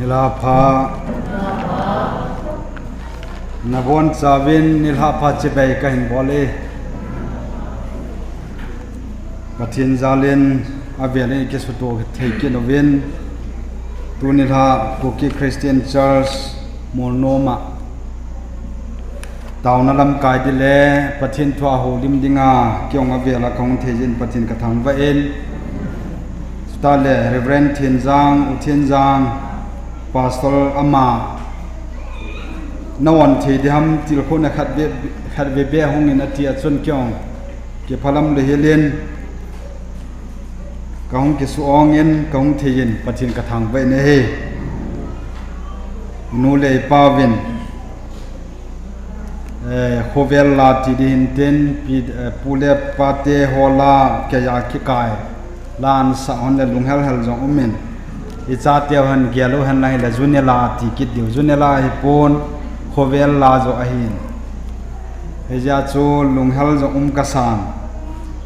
nilapa nabon savin nilapa chibai kahin bole pathin zalin avian ke suto theke novin tunilha Kuki Christian Church Monoma tauna lam kai dile pathin thwa holim dinga kyong avela khong thejin pathin ka thang va el stale Reverend Thienjang Uthienjang Pastor Ama nawan the diham til khona khat be hong in atia chon kyong ke phalam le helen kaung ke suong in kaung thejin pathin ka thang vai ne he nu le pawin khovel la ti din ten pule pate hola ke ya ki kai lan sa on le lunghal hal jong umen icha te han gelo han lai la junela ti ki diu junela hi pon khovel la zo ahin heja chu lunghal jong kasan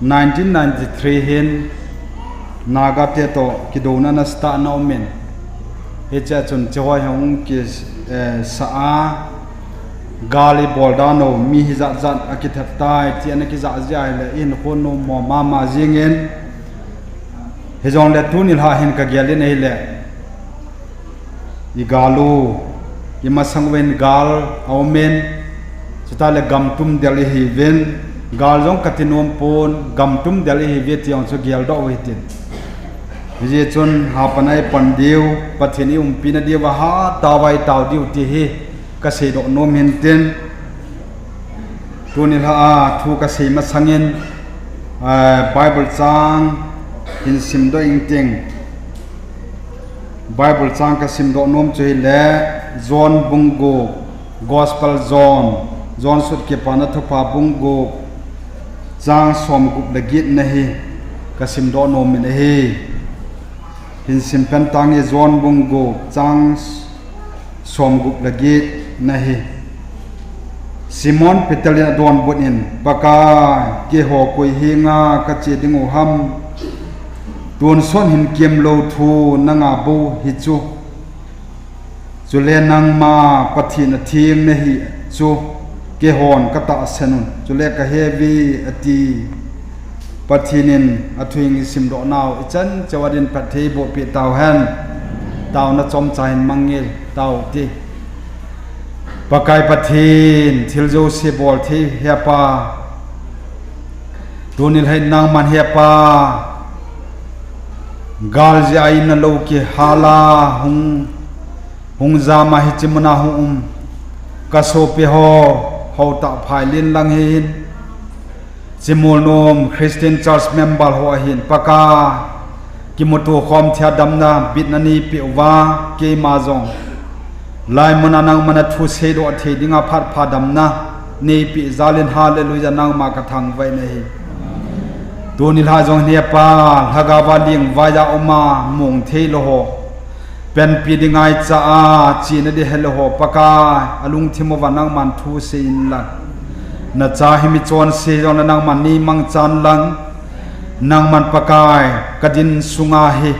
1993 hin naga te to ki dona na sta na umen hecha chun choi hong ki sa a gali boldano mi hizat zat akithat tai ti an ki za ja le in khono mo mama jingen hejong le tunil ha hin ka gyalin ei le igalu imasangwen gal aumen chita le gamtum deli hi ven gal jong katinom pon gamtum deli hi ve tiang chu gyal do hitin je chun ha panai pandiu pathini umpina diwa ha tawai taw diu ti hi ka sei do nom hin ten tunil ha thu ka sei ma sangin Bible chang in sim do ing ting Bible chang ka sim do nom chei le John bungo Gospel John sut ke pana thopa bungo chang som gup le git nahi ka sim do nom ne hi in sim pen tang e John bungo chang som gup le git nahi Simon Petelina don bonin baka ke ho koi hinga ka che dingu ham tun son hin kem lo thu nanga bo hi chu chule nang ma pathin athing ne hi chu ke hon ka ta senun chule ka heavy ati pathinin athuing sim do naw ichan chawadin pathe bo pi taw han taw na chom chain mangil taw ti pakai pathin thiljo se bol thi hepa tunil hai nang man hepa gal je aina lo ki hala hung zama hi chimna hum kaso pe ho ta phailin lang hin chimolnom Christian Church member ho hin paka kimoto khom thya damna bitnani pewa ke mazong lai mananang mana thu se do the dinga phat phadamna ne pi zalin hallelujah nang ma ka thang vai nei donil ha jong ne pa hagawa ling vaya oma mong the lo ho pen pi dingai cha a chi na de helo ho paka alung thimo wanang man thu se in la na cha hi mi chon se jong nang man ni mang chan lang nang man pakai kadin sunga hi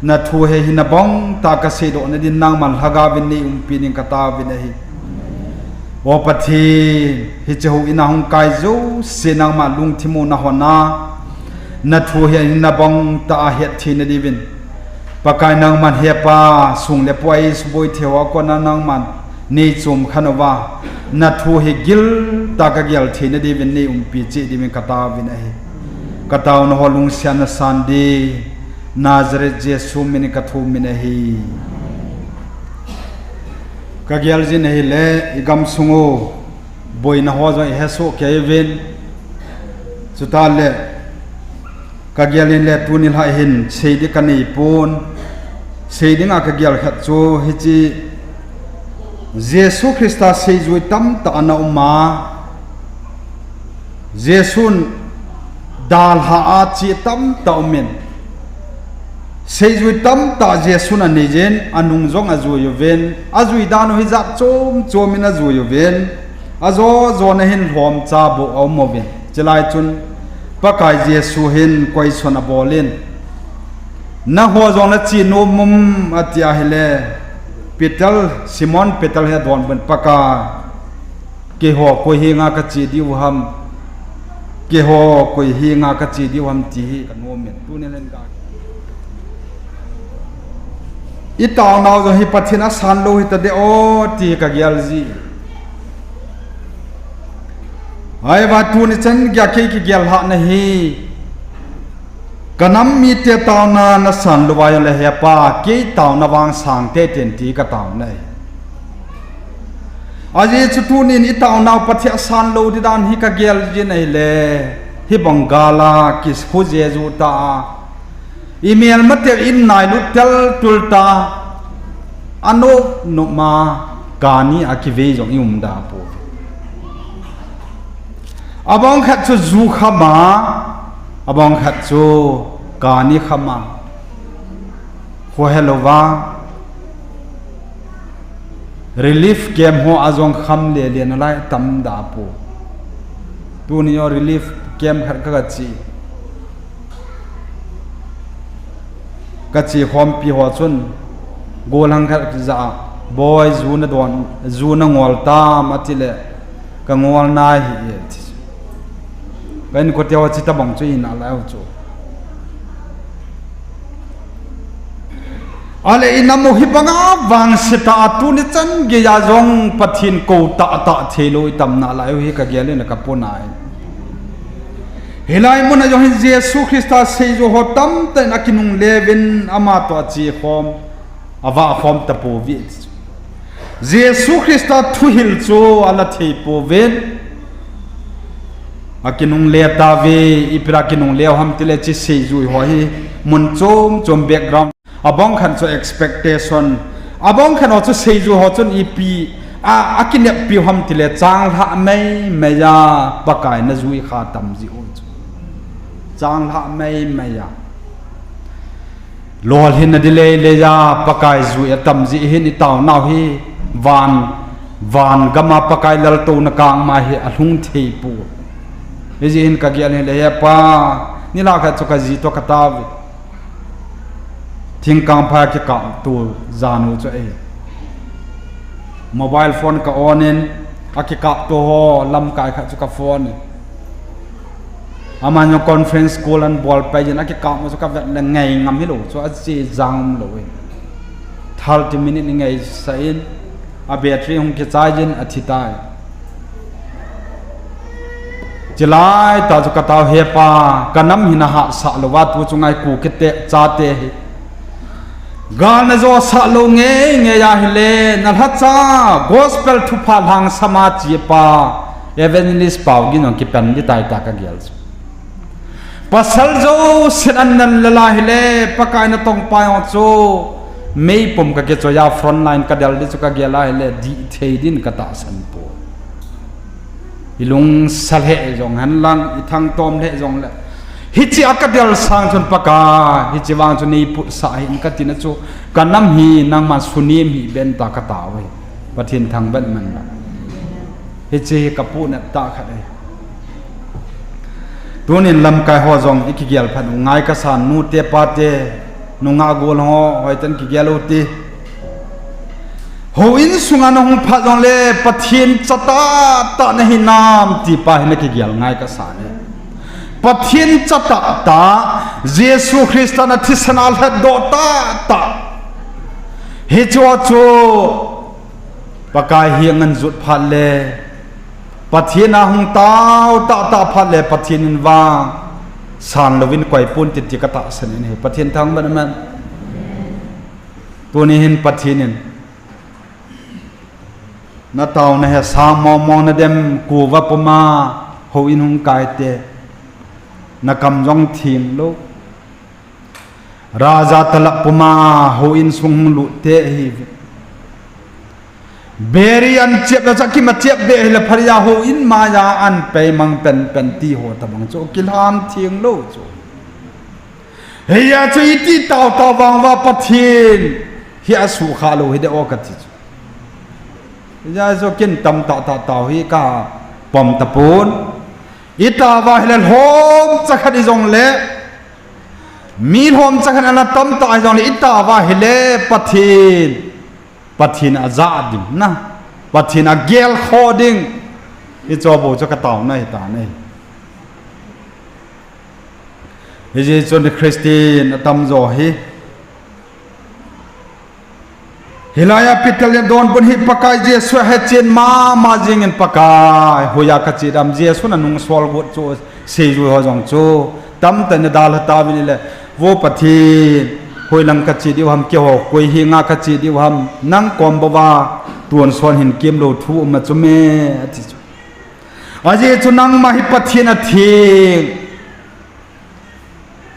na thu he hina bong ta ka se do na din nang man haga bin ni umpi ning kata bin hi o pathi hi chu ina hong kai zo se nang ma lung thimu na hona na thu he hina bong ta he thi na divin pakai nang man he pa sung le poi suboi thewa ko na nang man ni chum khanawa na thu he gil ta ka gyal thi na divin ni umpi chi divin kata bin hi kataw no holung sian sandi Nazareth Jesu mini kathu minahi kagyal jin hi le igam sungo boina ho jo heso kevin sutale kagyal le tunil ha hin seidi kani pon seidi nga kagyal khat cho hichi Jesu Christa seizui tam ta na umma Jesun dal ha a chi tam ta umen seizui tam ta Jesun anijen anung jong azu yoven azui danu hi zat chom in azu yoven azo zo na hin hom cha bo omoven chelai chun pakai Jesu hin koi sona bolin na ho jong na chi no mum atia hele Petal Simon Petal he don ben paka ke ho ko hi nga ka chi diu ham ke ho ko hi nga ka chi diu ham ti ka no men tu ne len ka I taw naw zo hi pathina san lo hi ta de o ti ka gyal ji ai ba tu ni chen gya ke ki gyal ha na hi kanam mi te taw na san lo wa le he pa ke taw na wang sang te ten ti ka taw nai aje chu tu ni I taw naw pathia san lo di dan hi ka gyal ji nei le hi bangala kis khu je zu ta email matel in nai lu tel tulta ano no ma kani akive jong yum da po abong khat chu zu khama abong khat chu kani khama ho helova relief kem ho azong kham le le na lai tam da po tu ni yo relief kem khat ka chi kachi khom pi ho chun golang khat za boy zuna don zuna ngol ta matile ka ngol na hi ben ko tewa chi ta bang chu in ala chu ale inamu hi banga wang sita tu ni chan ge ya jong pathin ko ta thelo itam na la hi ka gele na ka ponai helai mona jo hin jesu christa sei jo hotam te na kinung levin ama to chi khom awa khom ta po vi jesu christa thu hil cho ala thei po ven akinung le ta ve ipra kinung le ham tile chi sei ju ho hi mun chom background abong khan cho expectation abong khan cho sei ju ho chon ipi akine pi ham tile chang ha mai meya pakai na zui kha tam ji o chang ha mai maya lol hin dile le ya pakai zu atam ji hin I taw naw hi van gama pakai lal to na kang ma hi alung thei pu e ji hin ka gyal le ya pa ni la kha chuka ji to ka taw thing kang pha ki ka tu zanu cho e mobile phone ka on in akika to ho lam kai kha chuka phone amanyo conference call an ball pa jena ki kam so ka la ngai ngam hi lo so a chi jang lo 30 minute ni ngai sain a battery hung ki charging athitai chilai ta so ka taw he pa kanam hina ha sa lo wa tu chungai ku ke te cha te hi gan zo sa lo nge ya hile na ha cha gospel thu pha hang samaji pa evangelist pau gi no ki pen di tai ta ka gyal pasal jo sinan nan lala hile pakai na tong payo cho mei pom ka ke cho ya front line ka dal di chu ka gela hile di theidin ka ta san po ilung sal he jong han lang ithang tom le jong le hichi akadel sang chun paka hichi wang chu nei pu sa hin ka tin chu kanam hi nang ma sunim hi ben ta ka ta we pathin thang ban man hichi ka pu na ta kha dai tunin lam kai ho jong ikigyal phan ngai ka san nu te pa te nunga gol ho hoitan ki gyalo ti ho in sunga na hung pha jong le pathin chata ta na hi nam ti pa hi na ki gyal ngai ka san pathin chata ta jesu christa na thisanal ha do ta he cho pakai hiangan zut phat le pathina hung taw ta phat le pathin wa san lovin koi pun ti ka ta san ne pathin thang ban man tu ni hin pathinin na taw na he sa mo na dem ku wa puma ho in hung kai te na kam jong thim lo raja talak puma ho in sung lu te hi beri an chep la chaki ma chep be la pharia ho in maya an pe mang pen ti ho ta bang cho kilham thieng lo cho heya cho iti taw wang wa pathin hi asu kha lo hi de o ka ti ya zo kin tam ta hi ka pom ta pun ita wa hilan hom chakhat I jong le mi hom chakhan ana tam ta jong le ita wa hile pathin ปัทธินอาจาดิ่งนะปัทธินอาเกลข้อดิ่งอีจอโบจะกระต่ายในตาในฮิจิจนคริสเตียนตั้มโจฮีฮิลายาพิทเลดอนบนฮิปกายเจสุเฮจินมาจิงินปกายหุยากจิดามเจสุนันุงสวอลบุตโจเซจูฮอจงโจตั้มแต่เนดาลตาวินิเลวปัทธินหุยลังกจิดิวhamเกี่ยวกุยหิงากจิดิวhamนังกอมบวาตวนส่วนหินเกมโลทูมาจุเมอติจุอาเจจุนังมาฮิปัทธินอทิง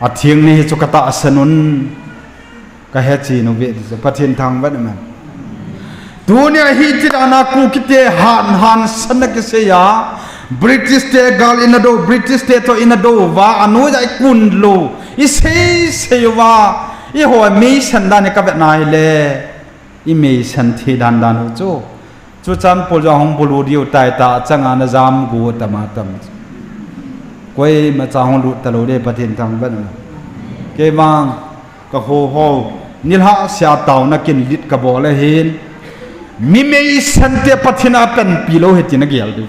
อทิงนี่จุกตาสนุนก็เฮจีโนเวดิปัทธินทางวัดมันดูเนี่ยฮิจิรานาคูกิเตฮันสนกเสียบริติสเตกาลอินาโดบริติสเตโตอินาโดว่าอนุญาตกุนโลอิเซว่าอีหัวมีสันดานกับนายเล่อีมีสันทีดันหูจูจันปุจหงบุรุดิวไตตาจังอานจามกูตมาตมกวยมาจางหงลุตโลเดปฏิทินทางบ้านเก็บวางก็โหนิลหะเสียเต่านักกินดิดกระบอกเลยเห็นมีสันเตปฏิทินเป็นปีโลเหตินักเกลดู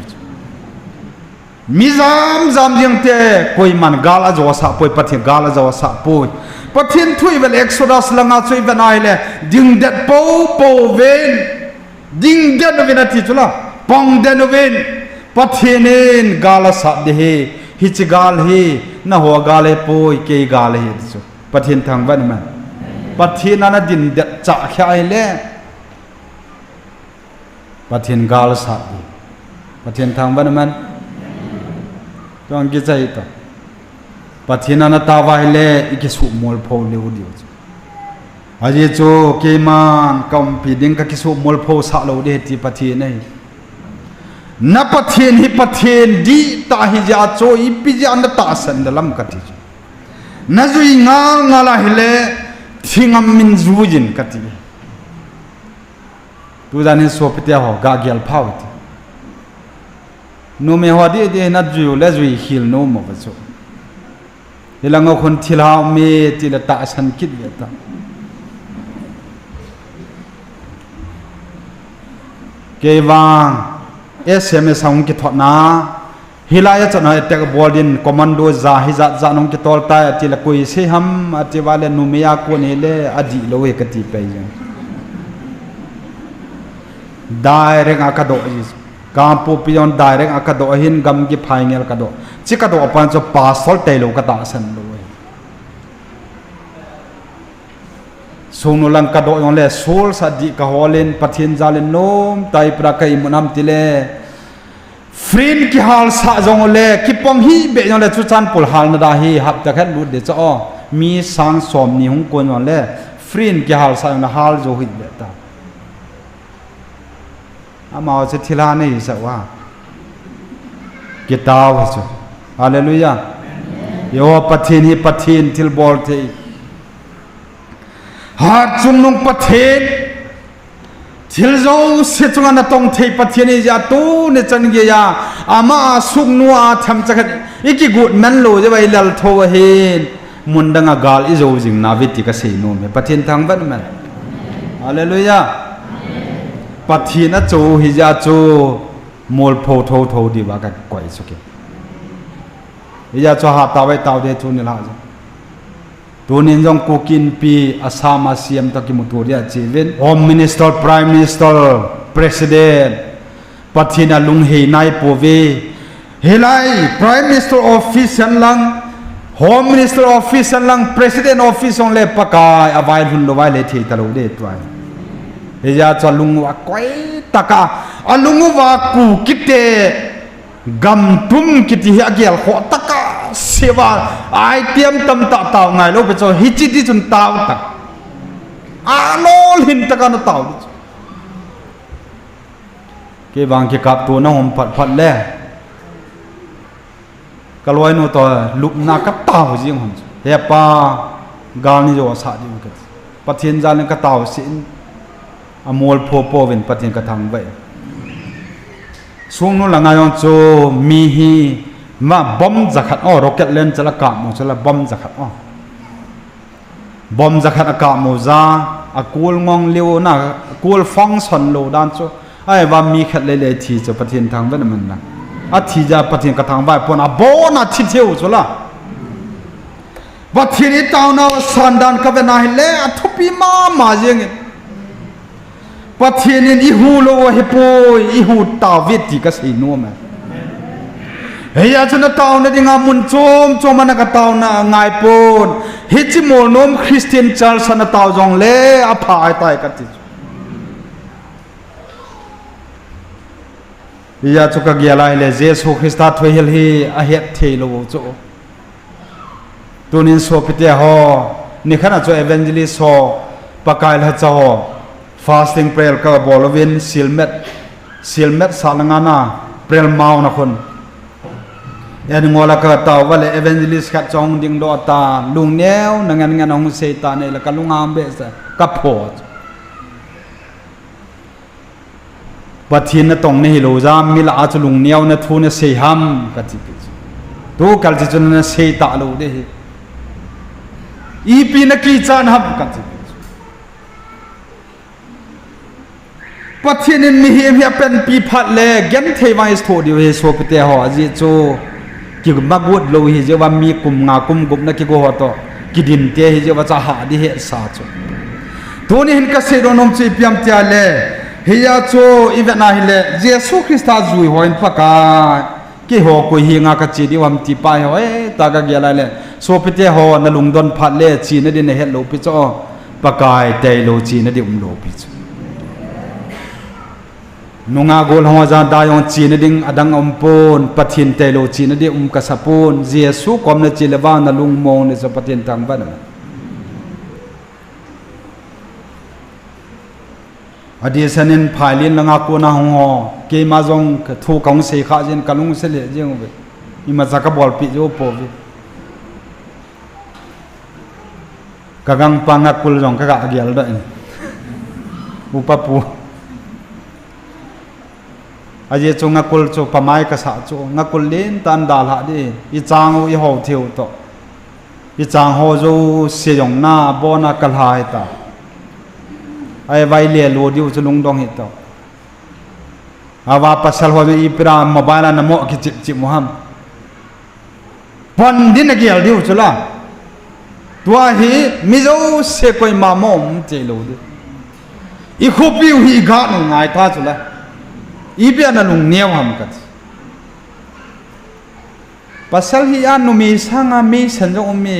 มีจามยังเตะกวยมันกาลาจวสะป่วยปฏิทินกาลาจวสะป่วยปฏิทินทุยเวลเอ็กโซดัสลังอาช่วยเป็นอะไรเลยดึงเด็ดปูเวนดึงเด็ดเวนที่จุล่ะปองเด็ดเวนปฏิทินกาลาสัตเดฮิจกาลฮีน่าหัวกาลป่วยเกยกาลฮีที่จุปฏิทินทางบ้านมันปฏิทินนั้นดึงเด็ดจ่าแค่เลยปฏิทินกาลสัตปฏิทินทางบ้านมันต้องกิจใจต่อปฏิทินนั้นตาวายเล่อีกสุมอลโพเลวเดียวอาเจโจเกมันกัมพีดิ้งกับกิสุมอลโพสักเลวเดียที่ปฏิทินนี่นับปฏิทินฮิปฏิทินดีตาฮิจาโจอีพิจารณาตาสันเดลัมกัตินั่นจุยงาลาฮิเล่ทิ้งมินจูจินกัติตัวนั้นสวบเตียหอกาเกลพาวติโนเมหัวดีเดนัดจุยเลจุยฮิลโนมวะโจเฮลังเอาคนทิลาเมติละตาสันคิดเวตาเกวังSMS สังกิทนาฮิลายะจันหาเตกบอลดินคอมมานโดซาฮิจันงกิตอลตายติละคุยเซฮัมอติวาเลนุเมียโกเนเลอดีโลเวกติเปยังdirect akado is kampu pion direct akado hin gam gi phaingel kado chikado apan cho pasol telo kata san lo sunu lang kado yong le sol sa di ka holen pathin jalen nom tai pra kai munam tile frin ki hal sa jong le ki pom hi be yong le chu chan pul hal na da hi hap ta khan lut de cho mi sang som ni hung kon yong le frin ki hal sa na hal jo hi be ta ama se thila nei sa wa kitaw chu hallelujah yo pathin hi pathin til bol te har chun nung pathin til zo se chunga na tong thei pathin ni ja tu ne chan ge ya ama suk nuwa tham chakhat iki gut man lo je bai lal tho hin mundanga gal i zo jing na viti ka sei no me pathin thang ban man hallelujahปัททีน่ะโจฮิจาโจมอลโพโทโทดีว่ากันก่อยสุกิฮิจาโจหาตาไว้ตาเดจูนี่ล่ะตัวนี้จงกูกินปีอาสามาเซียมตะกิมุตัวเดียจีวินโฮมมินิสเตอร์ไพรม์มินิสเตอร์ประธานปัททีน่ะลุงเฮนายปูเวเฮไลไพรม์มินิสเตอร์ออฟฟิศสันลังโฮมมินิสเตอร์ออฟฟิศสันลังประธานออฟฟิศองเลปกายอวัยหุ่นโลวัยเลทีตะโลเดตไว้เฮียจะลุงว่าก้อยตะกาลุงว่ากูคิดเตกำทุ่มคิดที่เกี่ยวขอตะกาเสียว่าไอเตรียมตำตาเต่าไงลูกไปจอฮิจิตที่จนเต่าตะโลลินตะกันเต่าเก็บางเก็บกับตัวน้องผัดแล่ก็ลอยโนตัวลุกนากับเต่าจริงหุ่นเฮียป้ากาลนี่จะว่าสาดีมั้งกันปะเทียนจานกับเต่าสิอมอลโพโปเวนปฏิญกระทำไว้ช่วงนู้นหลังงานโจมีฮีมาบอมจักรอ๋อร็อกเก็ตเลนจะละกะมูจะละบอมจักรอ๋อบอมจักรอากาศมูซา กูลงงเลี้ยวน่ะกูลฟังสันโลด้านจูไอ้ว่ามีแค่เลยทีจะประเทศทางเวียดนามนะทีจะประเทศกระทางใบปนโบน่ะทิเที่ยวจุละว่าทีนี้ตาวนาสันดานกับเวนาเล่ทุบีมาเจงว่าทีนี้อีหูโลเฮปอยอีหูตาวิติก็สิโนมเฮียจนตาวนาดิงามุนโจมันก็ตาวนาง่ายปนฮิจิโมนมคริสเตียนจัลสันตาวจงเล่อภายตายกันติเฮียจุกเกียร์ไล่เลยเยซูคริสต์ทวีเฮลฮีอาเฮตเทโลโจตัวนี้สวปิเตะฮอนี่ขณะโจเอเวนเจลิสฮอปากายละเจ้า fasting prayer ก็บอลวินซิลเมตสารงานาเปรลมาวนคนเอ็นงอละก็ตาวว่าเลยเอเวนเจลิสขัดจงดิ่งโดตาลุงเนียวนังงานองเซตานเอละก็ลุงอามเบสกับพอดปัจจุบันตรงนี้เราจะมีละอาจลุงเนียวนะทูนเสียหัมกันจิตตัวกัลจิจนเสียตาลูเดอีปีนักกีฬาหับกันจิปัจจุบันมีเฮียเป็นปีพัดเล่กันเทวายสโตดิโอเฮโซปเตะหัวจิโจกิกมักวุดโลหิเจว่ามีกุมงากุมนักกิโกหัวโตกิดินเตะหิเจว่าจะหาดิเฮสาโจตัวนี้เห็นกษัตริย์นมจีเปียมเตะเล่เฮียโจอีเวน่าเฮเล่เยซูคริสต์จุยหัวอินปากากี่หัวกุยหิงากระจีดิวามตีไปหัวตากะเกลัยเล่โซปิเตหัวนลุงดอนพัดเล่จีนดินเฮลโลปิโจปากายเตโลจีนดิโลปิโจนุงอาโกลหัวจานดายองจีนดิงอดังอมปูนปะทินเตโลจีนดิกษัปูนเยซูคอมเนจิเลวานลุงมองในสปะทินทางบ้านอดีตเซนินภายลินลงอากูนาหงอเกมาจงถูกของเสกขาจินกลุงเสลียจิงเวอิมาจากบอลปิโจโปวิกะกังปังกุลจงกะกะเกียลได้อุปปูอาเจจงกุลโจปไม้กษัตริย์โจงกุลเล่นตันดาลหะดิอีจางอีหอเทียวโตอีจางหอโจเสียงหน้าบอนักลายตาไอ้ไวเลียโลดิวจะลงดองหิตอาว่าปัสสาวะอีปรามโมบายลานโมกิจิมุฮัมวันดินเกียลดิวจุละตัวฮีมิโซเสกอยมาโมมเจโลดิอีคุบิวฮีกาหนุงไงท่าจุละอีเปียนลุงเนียวฮัมกัดปัสสาวะฮีอันนุมีสังอามีสัญญามี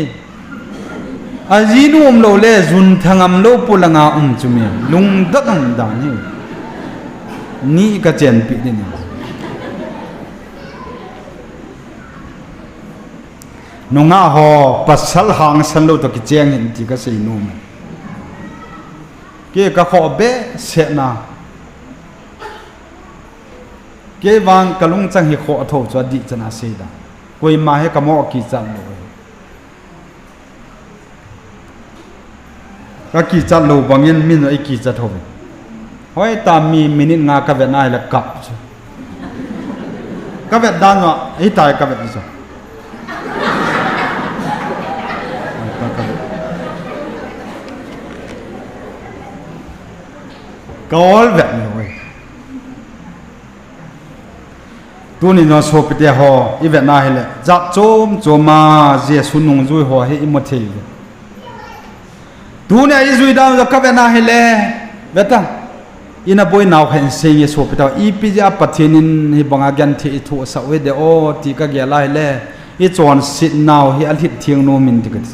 อาจีนูมโลเล่จุนทางอัมโลปุลังอาจุมีลุงดักอันดานี่นี่ก็เจนปีนี่นุงอาหอปัสสาวะหางสันโลตกิเจงเห็นที่ก็สินูมเกี่ยก็ขอเบะเสนาเกี่ยวางกะลุงจังหิโคอโถจวดดิจนาเสดากุยมาให้กะโมอกิจันโลก็กี่จัดโลบางยันมินไอ้กี่จัดโหห้อยตามมีมินิงากระเวน่าละกับกระเวดด้านวะไอ้ตายกระเวดนี่จ้ะก็อลแบบนี้เว้ยตัวนี้น้องโซปิเตะหออีเวน่าเฮเลยจับโจมมาเจสุนงจุยหอให้อิมเทลดูเนี่ยอิจุยดาวจะกับเวนาเฮเลเวตังอินาบอยนาวเห็นเสียงสวปิตาอีพิจาปัทนินฮิบังอากันที่ถูกสาวเดโอที่ก็เกล้าเฮเลอีจวนสินาวฮิอัลฮิตเทียงโนมินติกัด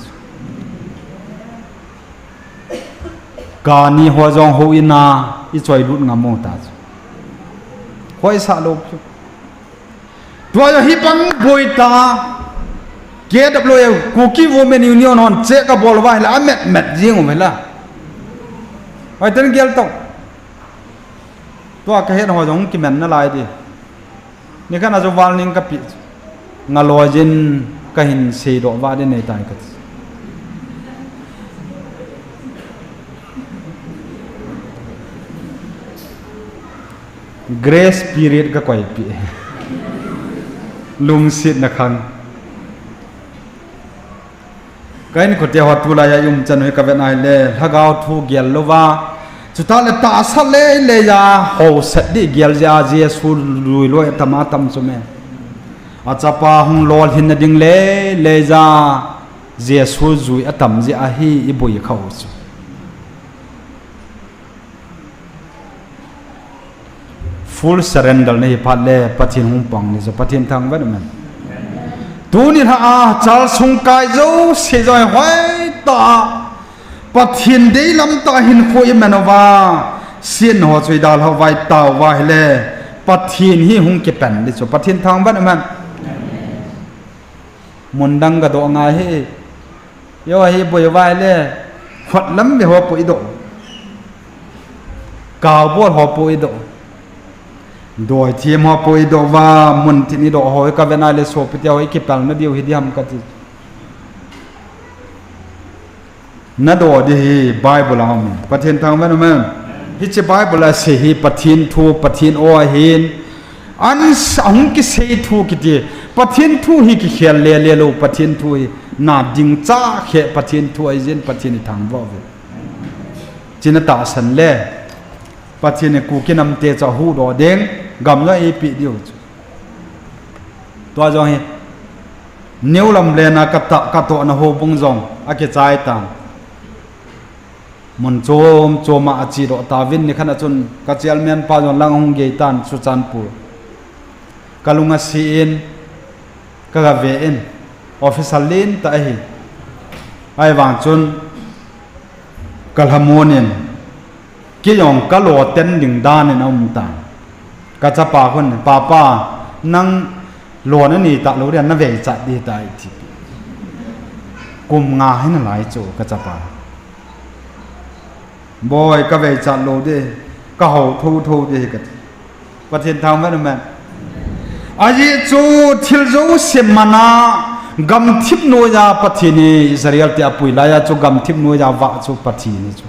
การนี้หัวจงหัวอินาอีจอยรุดงามโมตาหัวอิสาโลบตัวจะฮิบังบอยตาเกดบลอยกูกี้วอเมนยูนิออนเจ๊กับบอลว่าแล้วเม็ดยิงออกมาละไอ้ตัวนี้เกลต้องตัวก็เห็นหัวจงกินแมนนั่นไรดินี่ก็น่าจะวาลนิงกับปิงาลอยจินก็เห็นเสียดอกว่าได้ในใจกันเกรสพีเรียดก็ก่อยปีลุงสิทธิ์นะครับ cái này có thể họ tu lại dùng chân với cái bên này le thà gạo thu giel lo va chúng ta le ta sát le ya hồ sát đi giel ya Giêsu lùi lôi tâm số mẹ à chapa hung lol hin ding le ya Giêsu zui tâm gì hi ibui khâu full surrender này phát le pathin hung pang này so pathin thang vậy mà tu ni ha chal sung kai zo se joi hoi ta pathin dei lam ta hin khoi manova sin ho chui dal ho vai taw wa hele pathin hi hung ke pen li so pathin thang ban man mundang ga do nga he yo hi boi vai le phot lam be ho poi do kaw bo ho poi do đôi team họ bồi đồ và muốn thì đi đồ hỏi các bên này là số bây giờ cái plan nó điều gì ham cái gì nó đồ đi Bible làm phát hiện thằng bên mình hít cái Bible là sẽ hít phát hiện thu phát hiện ô hiền anh sống cái sẽ thu cái gì phát hiện thu hít cái khéo lê lô phát hiện thu nạp dính cha khéo phát hiện thu ấy dân phát hiện thằng vợ vậy chỉ là tạo sẵn lê phát hiện này cụ cái nằm tê cho hú đồ đen gầm nó ấy bị điều toa rồi nếu làm lên là cắt tổ nó hồ bung rong à cái trái tang muốn chôm mà chỉ độ ta vin này khăn là chun cái chial men pa rồi lang hong gay tan su chan pu kalunga siin kaga ve in official lin ta hi ai wang chun kalhamonin cái dòng cá lô tên đỉnh đan này ông ta cá cha pa con pa năng lô nó nỉ tạ lô đen nó về chạy đi tại thì cùng ngà hay là lại chỗ cá cha pa boy cá về chạy lô đi cá hậu thu đi cái và thiên thang vậy mà ai chỗ thiêu dấu xem mà na gam thiếp nuôi ra phát thiên Israel thì apui lại chỗ gam thiếp nuôi ra vợ chỗ phát thiên chỗ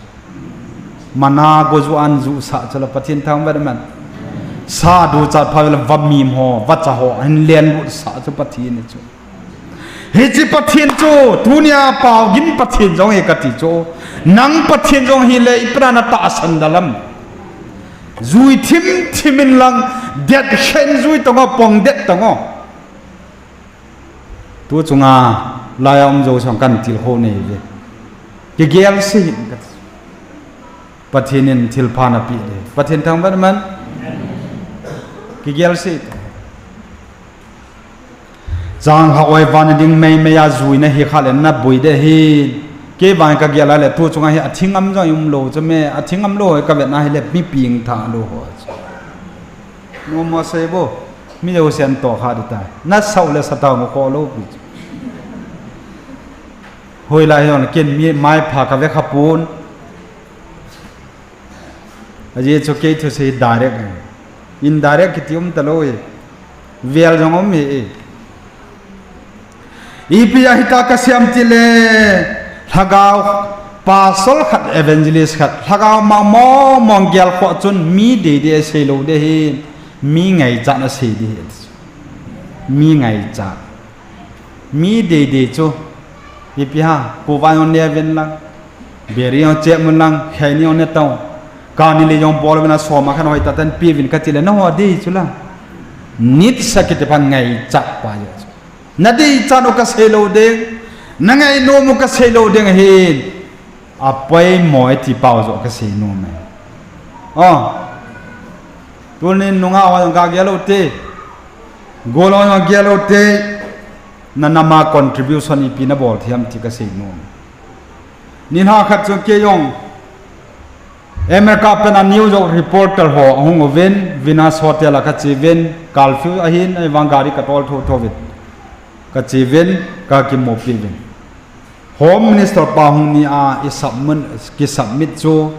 mana gojuan zu sa chala pathin thang ba man sa do cha phal vamim ho vacha ho hin len bu sa chu pathin chu he chi pathin chu dunia pau gin pathin jong he kati chu nang pathin jong hi le iprana ta san dalam zui thimin lang det khen zui tongo pong det tongo tu chunga layam jo sang kan til ho ne ve ke gel se hin kat patinin tilpana pi de patin thang ban man ki gel se jang ha oi van ding me ya zui na hi khalen na bui de hi ke van ka gela le tu chunga hi athingam jang yum lo chame athingam lo ka vet na hi le mi ping tha lo ho no mo se bo mi lo sen to kha de ta na sau le sa ta mo ko lo bi hoi la yon ken mi mai pha ka ve khapun aje choke to say direct indirect kitium talo vel jongom he ipia hita ka siam tile thagao pasol khat evangelist khat thagao ma mo mongyal kho chun mi de se lo de he mi ngai cha na se de mi ngai cha mi de chu ipia ko wa on ne ven lang beri on che mun lang khaini on ne taw kani le yong bol bena soma khan hoi tatan pi vin katile na ho di chula nit sakite pan ngai cha pa yo nadi cha no ka selo de na ngai no mu ka selo de hin apai moi ti pau zo ka se no me tunin nunga wa ga gelo te golo wa gelo te nanama contribution ipi na bol thiam ti ka se no nin ha khat cho ke yong America pena news reporter ho hung ven vinas hotel ka chi ven kalfiu ahin ai wangari ka tol tho vit ka chi ven ka ki mo pi ven home minister pa hung ni a ki submit chu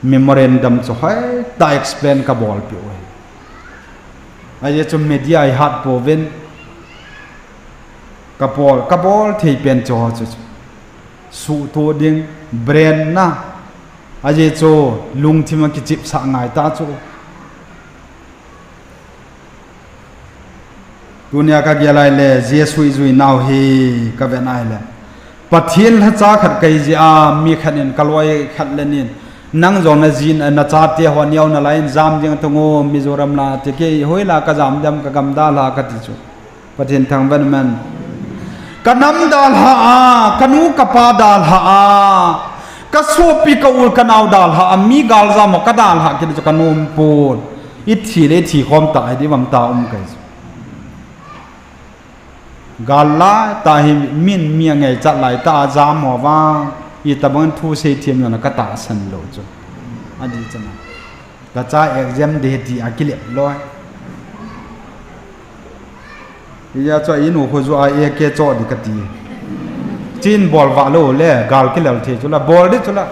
memorandum chu hai ta explain ka bol pi oi ai chu media ai hat po ven ka bol thei pen cho chu su to ding brand na aje cho lung thima ki chip sa ngai ta cho dunia ka gelai le Jesu zui now he ka venai le ปัทยินฮัจาขัดไกจีอามีขันินกลวยขัดเลนินนั่งจงนาจีนนาจาเตียหัวเหนียวนาไลน์จามยังตงโอมิโซรัมลาที่เกี่ยหอยลากระจามดำกระกำดาลากติจุปัทยินทางเวนมันกนำดาลฮากนูกปาดาลฮากสูปีกอุลกันเอาดาลฮามีกาลจามกดาลฮากินจุกันอุมปูนอิทธิเลทีความตายที่มันตาไกกาลาตาหิมินเมียไงจัดไหลตาจามหัวว่าอีตาบังทูเสียทีมนั้นก็ตาสันโลจุอันนี้จะนะกระจายเอ็กซ์เดตีอากิเลบลอยยาจ่อยอินูคุจูอาเอเกจอดิกตีจีนบอลวาโลเล่กาลกิเลบเทจุละบอลดิจุละ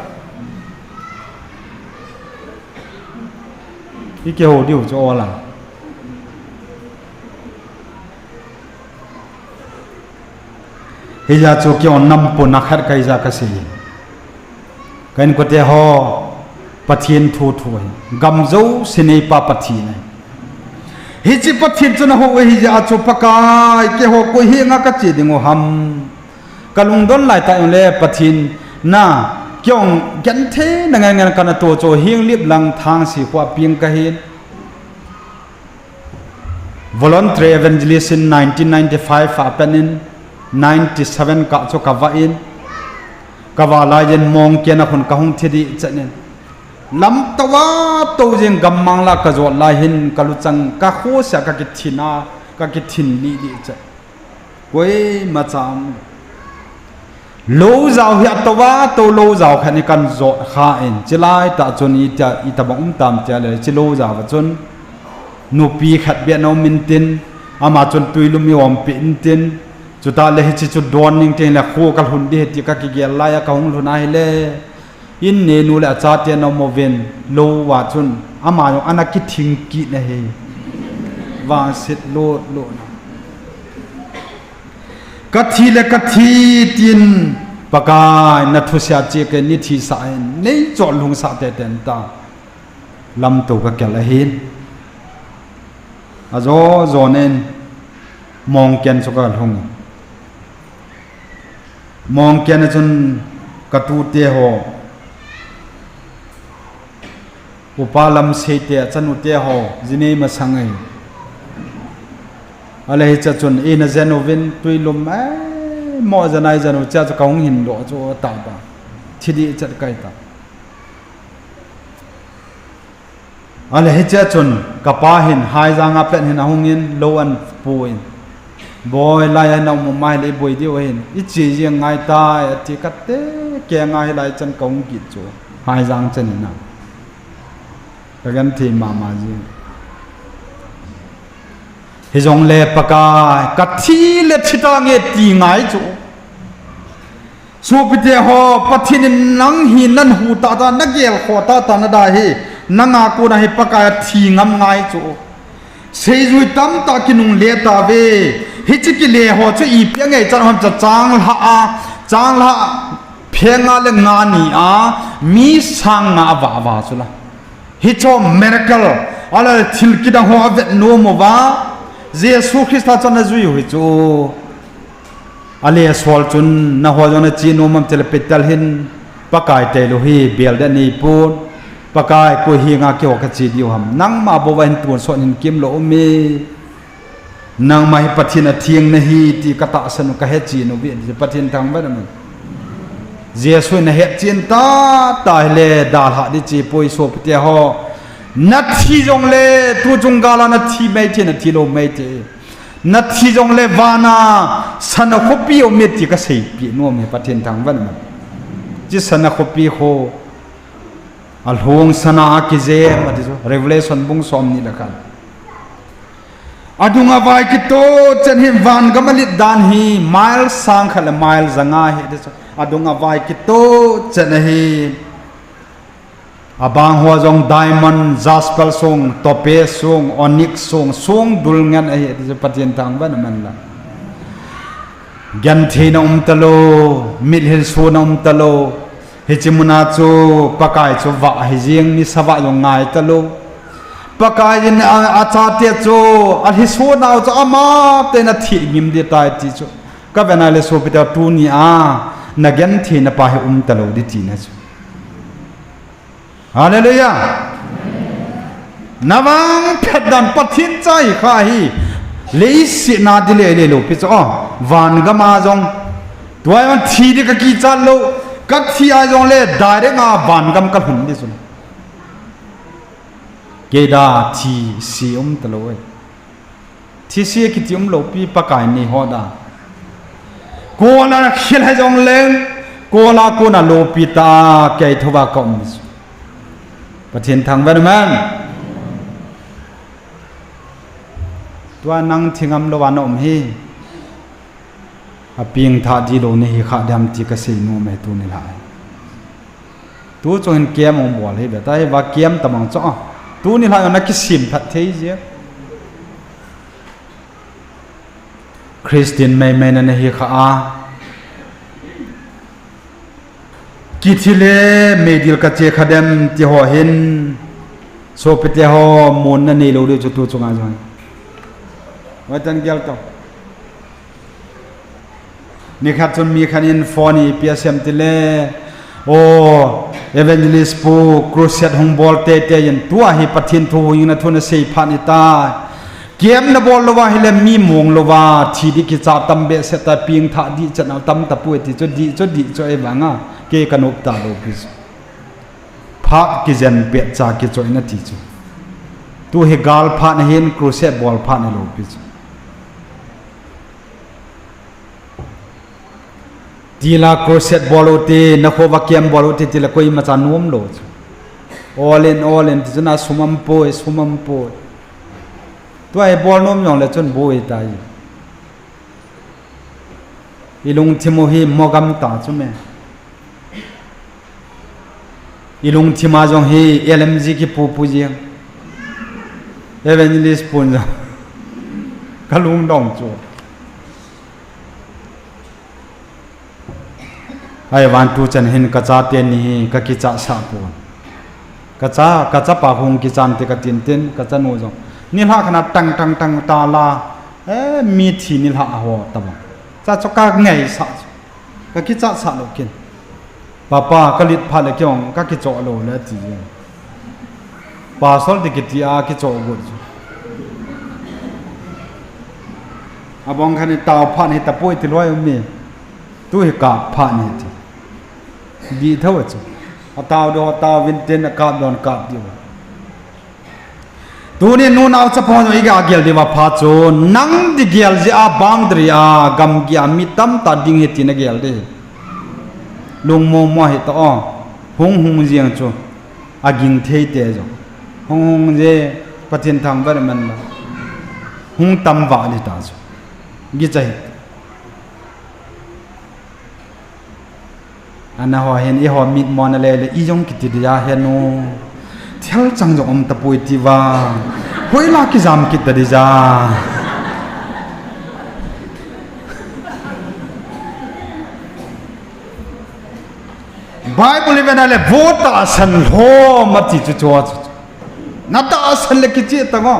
อีเกโฮดิวจูอละฮิจาจูเกี่ยวนำปนักขัดไกจากกษีกันก็เตะหอปะเทียนทูถวยกำจูสิเนปาปะทีนฮิจิปะเทียนจนหัวฮิจาจูปะกายเกี่ยวกุยงากจีดิงหัมกลุงดอนไหลตายเล่ปะเทียนน่าเกี่ยวกันเทนังไงกันตัวโจเฮียงลิบลังทางสีขวาเพียงกะเห็น Voluntary Evangelist in 1995 happening 97 ka cho kavain kavala yen mong ke na khun ka hung thidi chanen lam tawa to jeng gammang la ka zo la hin kaluchang ka kho sa ka ki thina ka ki thin li di cha koi ma cham lo zaw hi tawa to lo zaw khani kan zo kha en chilai ta choni ta itabang tam cha le chilo zaw chon nu pi khat bia no min tin ama chon tuilum mi om pi tinจุดตาเลหิจุดดอนนิ่งเทียนละโคกัลหุ่นดีที่กักกิเกลายะกงลุนายเลอินเนนูเลอาจารย์เตียนอมเวนโลวาจุนอามาอยู่อนาคิทิงกินะเฮวาสิตโลโลนะกัททีเลกัททีตินปากายนัทุเสียเจเกนิทิสายในจอดลุงสาเตเตนตาลำตัวกักเกลหินอาโจโจเนนมองเกนสุกัลหงมองแกนจนกระตูเตะหออุปาลัมเสเตะจันอุเตะหอจินีมาสังเงอะไรจะจนเอเนเจโนเวนตุยลมมอจะนายจะนุจะกงหินโดโจตาบะทีดีจัดไกตาอะไรจะจนกับป้าเห็นหายจางอับเป็นเห็นหงเงินโลอันปูอินบอยลายน้องมุมไม่เลยบอยเดียวเห็นอีจียังไงตายที่กัดเตะแกงไงลายจันกงกิจโจหายจังจันนี่นะแต่กันที่มาจีฮิจงเล่ปากายกัดที่เล็ดชิตาเงตีไงโจสูบเดียหอปัทินนังหินนั่นหูตาตานักเกี่ยวขอตาตานาได้เฮนังอากูนะเฮปากายที่งำไงโจเสียจุดตั้มตากินุงเลี้ยตาเวฮิจิกิเลหอจะอีเพียงไงจันทร์จะจางละเพียงอะไรงานนี้มีสังงาบ่าวสุละฮิจอมเมริกาอะไรทิลกิดหัวเวทโนมว่าเยซูคริสต์จันทร์จุยฮิจออะไรสวลจุนนะหัวจันทร์จีนมันเตลปิตลหินปากายเตลุฮีเบลเดนีปูนปากายกุฮิงาเกี่ยวกับจีดิวหำนั่งมาบวชตัวส่วนหินกิมโลมีนางไม่ปฏิณเทียงนฮีที่กตาสนุกเหตุจีนวินจะปฏิณทางบ้านมันเยซูนเหตุจีนตายเลยดาลหะดิจีปุยโซปเตียหอนัดที่จงเลตูจงกาลนัดที่ไม่เจนัดที่โลไม่เจนัดที่จงเลวานาสนคบีโอเมติก็เสียปีนัวมีปฏิณทางบ้านมันจิสนคบีโคอัลฮงสนาคิเจมาดิโซเรเวเลชันบุงสอมนี่ละกันอดุงอวัยกิโตจันหิมวันกำมลิดดานฮีไมล์สังขละไมล์จังอาฮิดิสอดุงอวัยกิโตจันฮีอบางหัวจงไดมอนด์จัสเปลซงโตเปซงออนิกซงดุลงันฮิดิสปฏิญทางบ้านมันละกันทีนอมตโลมิลฮิลสูนอมตโลฮิจิมุนาจูปะกายจูวะฮิจิงนิสวะยงไงตโลปากายินอาจารย์เตี้ยโจอันฮิสูนเอาจะอามาเตนัดที่งิมเดียตายที่โจก็เป็นอะไรสูบไปแต่ตูนี่ นักยันทีนปาหิตลอดจีนะจูฮาเลลูยานาวังเพดดันปะทินใจข้าฮีเลยสินาดิเลเลโลปิจ้าวานกมาจงตัวมันทีเด็กกีจัลโลกักที่อาจงเลยได้เรื่องวานกำกับหุ่นดิสุนเกดาทีซีตลอดที่เสียกิจโลปีปากายนี่ฮอดาโกนาขิลให้จงเล่งโกลาโกนาโลปีตาเกยทวากอมดิสุประเทศทางเวรมันตัวนังทิ้งอัมโลวานอมเฮอภิงท่าดีโลนี่ข้าดำที่กษณโนเมตุนิลายตัวจงเห็นเกียมองบัวเลยแบบแต่ว่าเกียมตะมังจ้อตัวนี่ลายนักสิมพัดเทียเจียคริสเตียนไม่นั่นเฮข้ากิจเลเมดิลกัจเจขดมที่หัวเห็นโซเปเตหัวมูนนั่นนี่เราดูจุดตัวจงอาจารย์ว่าจันเกลต่อนี่ขัดจนมีขันยินฟอนี่เปียเซมติเลโอเอเวนเจลิสปูครูเซตฮงบอลเตเตยันตัวฮิปัทินทูยิงนัทวนเซย์พานิตาเกมนับบอลลวาฮิเลมีมงลวาทีดิกิจาตัมเบเซตาปิงท่าดีจันเอาตัมตะปุยติจดีจเอวังอ่ะเกกันอุปตาโลบิสพระกิจันเปียจากิจอยนัติจูตัวเฮกาลพานเห็นครูเซตบอลพานโลบิสทีละโครเซตบอลลูตีนักโควาเกียมบอลลูตีทีละคุยมาจานุ่มโลดออลเนที่จะน่าสุมัมโปตัวไอ้บอลนุ่มยองเลยจนโบยตายอีลุงทิโมฮีมอกัมตาจุเมอีลุงทิมาจงฮีเอลเอ็มจีกิปูจียงเอเวนจิลิสปูนจ้ะกะลุงดองโจไอ้วันทูจันเห็นกระจาเตียนนี่กะกิจาสาปูนกระจาปะหงกิจานติกะตินเต็นกระจาโนจงนี่ละขนาดตังตาลามีทีนี่ละหัวตะบังจะจกะไงสะกะกิจาสะโลกินป้ากะลิดพาเลกยองกะกิจอโลเลติป้าสอลติกิติอากิจอกุดอะบองคันตาวพานี่ตะปุยติลอยมีตัวเฮกาพานี่ติดีเท่าจุอะตาวดอตาววินเทนกาบดอนกาบดิวตัวนี้นู่นเอาเฉพาะอีกอาเกลดีว่าพาโจนังดิเกลจะอาบางดรีอากัมกิอามิตัมตัดดิ่งเหตินเกลเดลุงโมโมเหตอ้อหงเจียงโจอากินเทเตโจหงเจปะเทนทางเวรมันละหงตัมวาลิตาโจกิจอันนั้นหัวเห็นอีหัวมิดมอนอะไรเลยอีจงกิติดาเห็นโนเที่ยวจังจงตะปุยติว่าหวยลากิจามกิตดิจาไบเบิลเวนอะไรโวตาสันโลมาติจุจัวนัตตาสันเล็กจิตตั้งอ๋อ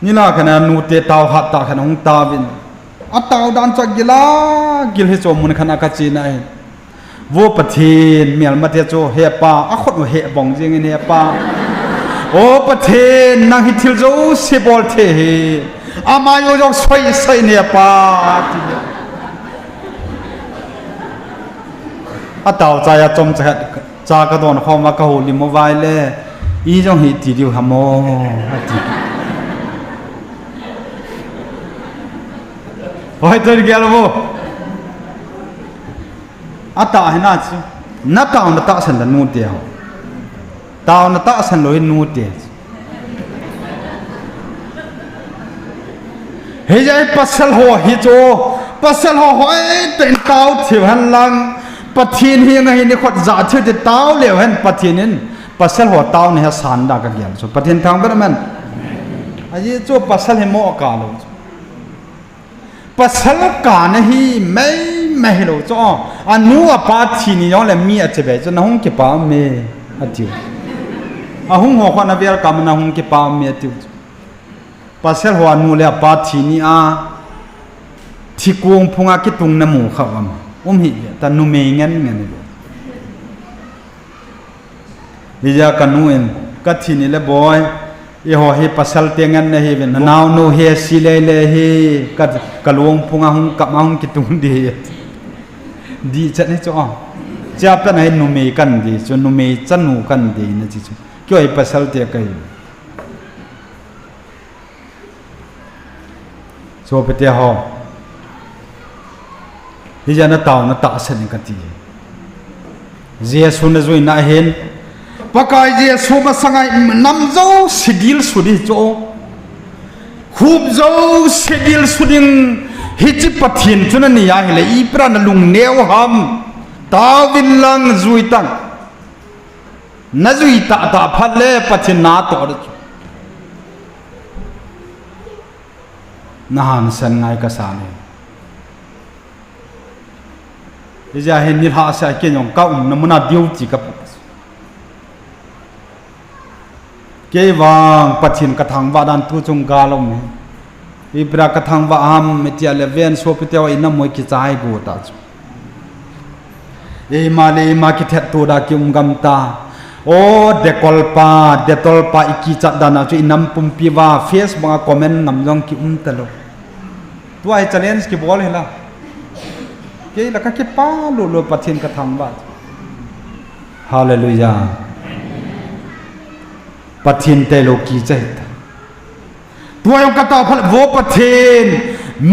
นี่ล่ะขณะนูเตตาวหัตตาขณะหงตาวินอัตตาวดันจักกิลากิลเฮโจมุนขณะกัจจีนัยวัวปะเทนเมียลมาเทโจเฮปาอะขดเฮบองจิงเฮปาโอปะเทนนางฮิทิลโจเซบอลเทเฮอามาโยจงสวยใส่เนปาอัตตาวใจจมจัดจากระโดนเข้ามากะหูลิมไว้เลยอีจงฮิติดิวฮามโมโอ้ยตัวนี้แกละโวอัตตาเห็นน่าจินัตตาอุนตาสันละนูเตียวตาอุนตาสันโลหินูเตียเฮ้ยใจปัสสาวะฮิโจปัสสาวะหอยเต็นเต้าเที่ยวหันหลังปะทีนเฮียงไงนี่ขดจ่าเที่ยวเต้าเหลวเห็นปะทีนินปัสสาวะเต้าเนี่ยสันดากะเกียลส่วนปะทีนทางเป็นมันอันนี้โจปัสสาวะโมกาโลปัสสาวะกาเนฮีไม่โลจ้ออันนู้ปาทีนี่ย้อนเลยมีอาจจะแบบจะน้องเก็บปาเมอติวอาหงหัวคนนับเวลกำน้องเก็บปาเมอติวปัสสาวะนู้เลยปาทีนี่อาท ที่กวงพงอากิตุงน้ำหมูเขาอ่ะหิแต่นุเมงันนี่ดิจากันนู่นก็ทีนี่เลยบอยอีหัวเฮปัสสัลเตียงันเนี่ยเฮเป็นนาวนูเฮสิเลยเฮก็กะลวงพงอาหงกับมาหงกิตุงดีจัดนี่จ้าจะเป็นให้นุเมกันดีจนนุเมจันนูกันดีนะจิจูก็ไอ้ปัสสัลเตียกันโซเปเตียหอดิจานาตาวนาตาเสนกันทีเจียสุนจุยน่าเห็นปากายเจียสุมาสังไงน้ำโจสิกิลสุดิโจคูบโจสิกิลสุดิงฮิจิปทินจุนันนี่ยาเฮเลยอีปราณลุงเนียวฮัมตาวินลังจุยตังนั่นจุยตาพัดเล่ปทินนาตัวรจูน่าหันสันไงก็สานี่ดิจาเห็นนิลหาเสียเกี่ยงก้าวน้ำมันดิวจีกับเกี่ยวางปัจฉิมกระทั่งว่าดันทุจงกาลงอีปรากระทั่งว่าอ้ำเตียเลเวนโซปิเตวอินน้ำมวยกิจายกูตาจูมาคิดเห็ดตัวดากิมกัมตาโอ้เดกอลปาอิกิจัดดานาจูอินน้ำปุ่มปีว่าเฟซบังคอมเมนต์น้ำยองกิมตลอดตัวไอ้เจเลนส์กิบอลเห็นละเกี่ยแล้วก็คิดป้าลูปัจฉิมกระทั่งว่าฮาเลลูยาปัจฉิมเตโลกีเจตตัวยังกระต่ายพันโวปัจฉิม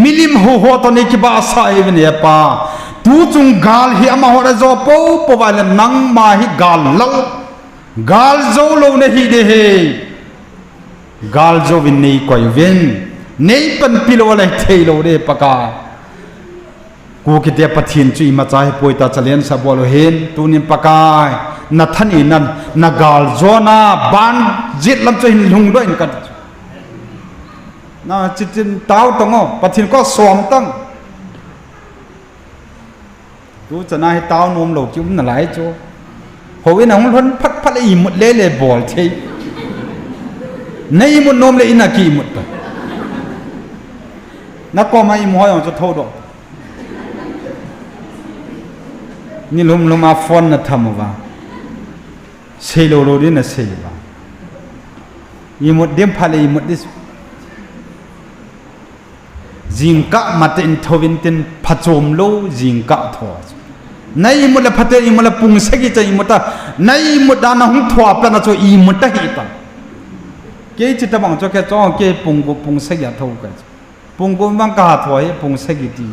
มิลิมหัวตอนนี้คิดว่าสายเป็นเอป้าตูจุงกาลฮิอามาหัวเราจะปูปวายนังมาฮิกาลเล่ากาลโจโลเนฮิเดเฮกาลโจวินนี่กวยวินนี่เป็นพิโลเลยเทโลเดปากากูคิดเดียปัจฉิมจุยมาใจป่วยตาเจริญสับวอลเห็นตูนินปากานัทนีนันนักกาลโจนาบันจิตลำใจลุงด้วยกันน่าจิตเต้าตรงอ่ะปัจฉิมก็สวมตั้งดูจะน่าให้เต้านมหลบจิ้มน่ะหลายโจหัววินาของคนพัดอีหมดเล่บอลเทในหมดนมเลยอินากีหมดไปนักก็มาอีหมอยจะโทษดอกนี่ลมมาฟอนนะทำว่าเซโลโลดินะเซว่าอีหมดเดียมพาเลยอีหมดดิจิงกะมาเต็นทวินเต็นพัดจมโลจิงกะทอในอีหมดละพัดเตอีหมดละปุงเสกิจะอีหมดตาในอีหมดดานะหงทว่าปลานะโจอีหมดตะหิตาเกจิตบังโจแค่จ้องเกปุงเสกิทอกันปุงกูบังกาทวายปุงเสกิตี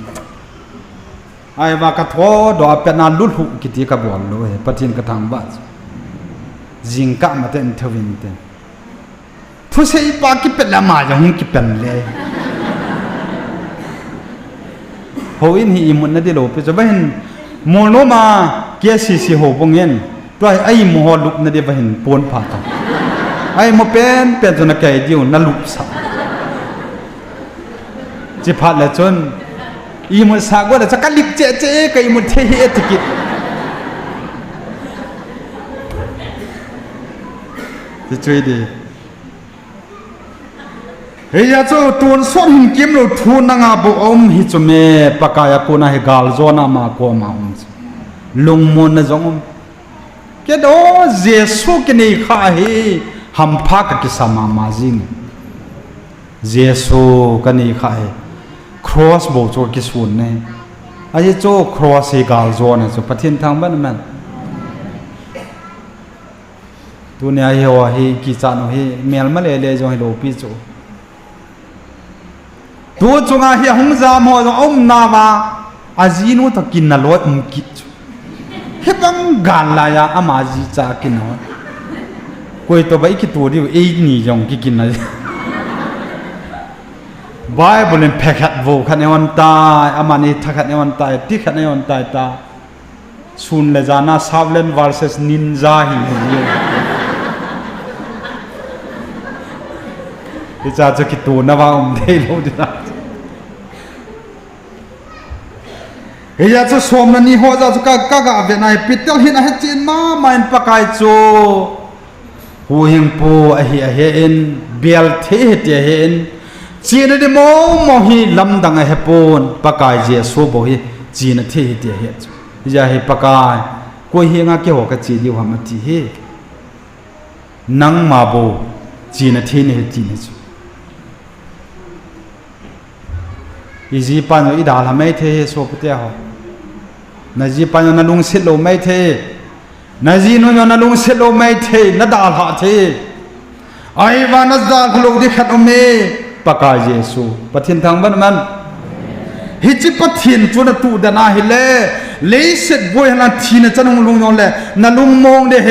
ไอ้ว่ากะทอดอเป็นนาลุหุกิตีกะบอลโลเฮปัจฉิมกระทั่งบาสจิงกะมาเต็นทวินเต็นทุเสยปากิเป็นละมาจะหงกิเป็นเลยโหอินฮีมุนนั่นดิโลไปจะเป็นโมโนมาเกียสิโหปงเงินตัวไอ้โมโหลุกนั่นดิเป็นปวนผ่าตังไอ้โมเป็นจนนักเกย์ดิวนั่นลุกสับจิพัดเลยจนอีมุนสากว่าจะกัดลิบเจ๊กับอีมุนเทเฮติกิจะช่วยดีเฮียเจ้าตัวส่วนหินกิมเราทูนังอาบุอมฮิจเมปากายกูน่าเฮกาลโซนามาโกมาอมลุงมุนนะจงแค่ดูเจสุกินีข้าเฮหัมพักกิสามามาจิงเจสุกันนีข้าเฮครอสโบโจกิสุนเน่ไอ้เจ้าครอสเฮกาลโซนะจุปะทินทางบ้านมันตัวเนี้ยเฮวะเฮกิจานุเฮเมลมาเลจงเฮโลปิโจตัวจงอาเฮียหงจามหัวอมนามาอาจีนุตะกินน่ะลอยกิจเฮบังกาลายาอามาจีจากินหัวคุยตัวไปอีกตัวเดียวเอ้ยนี่จงกินน่ะไบเบิลเป็นแพคโวขันเอวันตายอามานี่ทักขันเอวันตายที่ขันเอวันตายตาซุนเลจานาซาฟเลน versus นินจาฮิที่จะคิดตัวนะว่าเดโลดินะเฮียจะสวมนันนี่หัวจะกะเวนัยปิดเตลหินให้จีนมาไม่ปากายโจหูหิงปูเฮียเห็นเบลเทเฮียเห็น จีนได้มองฮีลำดังไอเฮปอนปากายเจสูบฮีจีนที่เดียร์จะให้ปากายกูเฮียงาเกี่ยวกับจีดีว่ามันจีเฮนังมาโบจีนที่นี่จีนจูอีจีปันอีดาลไม่เทสูบเตียหนาจีปันนั่นลุงสิโลไม่เทนาจีนุยนั่นลุงสิโลไม่เทนั่นดาลหาเทไอ้วานัดดาลลูกดิขัดอเมปากายเยซูปะทินทางบ้านมันฮิจิปะทินจุนตูดานาฮิเลเลยเสร็จบวยนันทีนจันงลุงยองเลนั่นลุงมองเดเฮ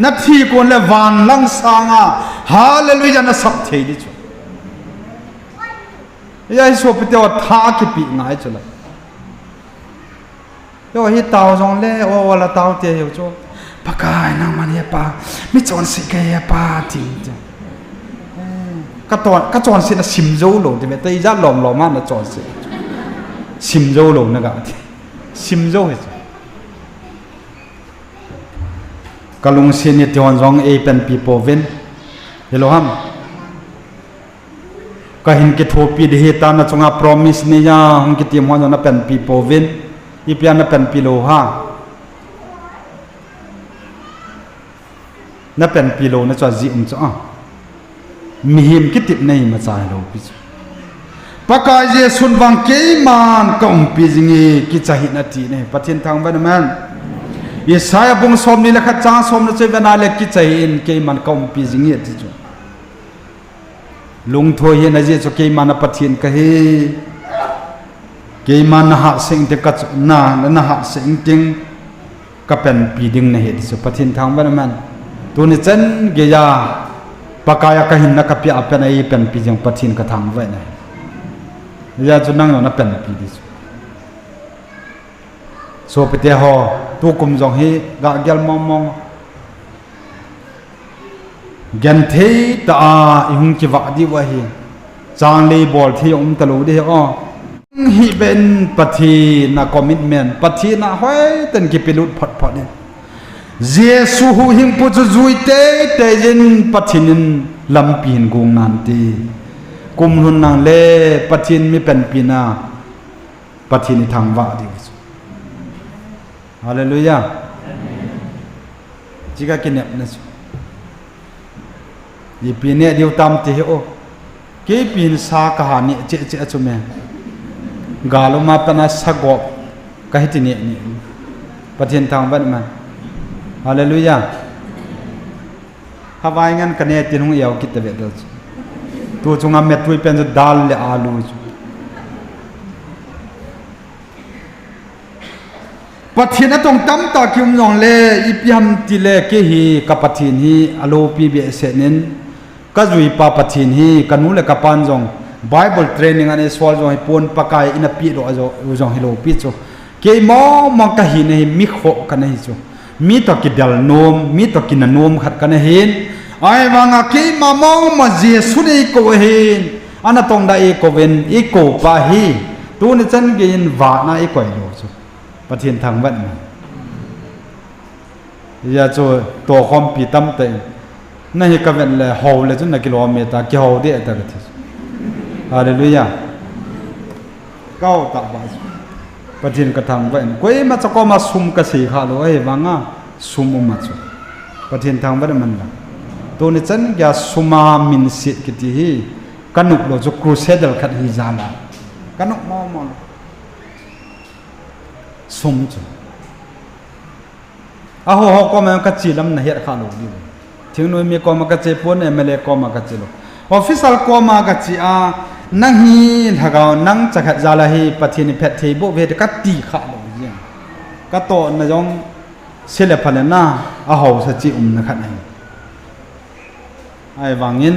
นัดทีคนเลวานลังสังอ่ะฮาเลลุยานัสักเทดิจูยายสูบเตียวท่ากิปีง่ายจุละโยฮิตาวจงเล่โอวลาตาวเตียวจูปากายนางมันเยปาไม่จอนสิเกยปาจริงจ้ะก็จอนสินะชิมโจโลที่เมตย์จะหลอมมันนะจอนสิชิมโจโลนะกะชิมโจเหรอก็ลงเสียนที่วันจงเอเป็นปีโปเวนเฮโลฮัมก็เห็นกิทูปีดีตานะจงอา promise นี่ยาหงกิติมวันจงนะเป็นปีโปเวนอีเปียนะเป็นปีโลฮานะเป็นปีโลนะจอจีจ้ามีหิมกิติบในมาใจเราพิจปากายเยสุนวังเกมันก็พิจิงกิจหินาทีเนี่ยปฏิทินทางบ้านมันยสายบุงสมนี่แหละข้าจ้างสมนะเจวันอะไรกิจหินเกมันก็พิจิงที่จุลุงทวยนะเจสุเกมันปฏิทินก็เฮเกมันนะฮะสิ่งที่กัจนะฮะสิ่งที่ก็เป็นปีดิ่งในเหตุสุปฏิทินทางบ้านมันตัวนี้จันเกียปากายก็เห็นนักพิอาเป็นไอเป็นปีจังปฏิทินก็ทำไว้นะยาจุนังอยู่นับเป็นปีดิโซเปเตหอตัวกุมจงฮีกะเกลมองกันเทตาอิงกิวะดีวะฮีจางลีบอลที่ตะลุดีอ้อฮีเป็นปฏินาคอมมิตเมนต์ปฏินาห้อยตันกิปิลุดพอดเนี่ยเยซูหูหิมปุจจุยเตจินปฏินินลำปีนกุงนันตีกุมหุนนางเล่ปฏินมีเป็นปีนาปฏินิทางวะดีวิสุฮาเลลูยาจิกากินเนี่ยนะสุยีปีเนี่ยเดียวตามเตโอเกี่ยปีนสากหานี่เจจุเมกาลมาปนัสกอบกะฮิติเนี่ยนี่ปฏินทางวันมันฮาเลลูยาฮาวายงั้นกันเนี่ยตินหงเอวกิตเวดตัวจงอาเมตุยเป็นจะดัลเลอาลูปฏิณะตรงตั้มตาคิมยองเลอีพิฮัมติเลเกฮีกับปฏินีอโลปีเบเสนินก็จุยปาปฏินีกันนู้นเลกับปันจง Bible training อันนี้สวอลจงให้ปนปากายอินาปีโรจงให้โลปีโจเกี่ยมมังกะหินให้มิโคกันให้โจมีตัวกิดลนมมีตัวกินนมขัดกันเห็นไอ้วางเกี่ยมามองมาเจสุนีโกเห็นอันนั้นตรงได้เอโกเวนเอโกปาฮีตัวนี้ฉันเกินวานาเอโกยโลจุปฏิทินทางบ้านอย่าโจตัวคอมพิวตั้มเต็มนั่นก็เป็นเลยฮาวเลยจนนักกิโลเมตรกี่ฮาวเดียแต่ก็ที่ฮาเลลูยาก้าวตาบาสปฏิทินกระทำไว้ก็ยังมาจะก็มาซุ่มกระสีขาเลยบางอ่ะซุ่มมาจุปฏิทินทางบ้านมันละตัวนี้ฉันอย่าซุ่มมินสิกิติฮีกันนุกโลจุครูเซเดลขัดฮิจาลากันนุกมอมซุ่มจุอาโหก็มันกัจจิลำนะเหตุขาลูดิถึงนู้นมีก็มากัจจิปนเนี่ยไม่เล็กก็มากัจจิโลออฟฟิศก็มากัจจินั่งฮีถ้าเขานั่งจะขัดจาลาฮีปฏินิเพทเทบุเวทกัดตีขาลูดิก็โตนะจงเสลพันน่ะอาโหสัจจินะครับไอ้วางเงิน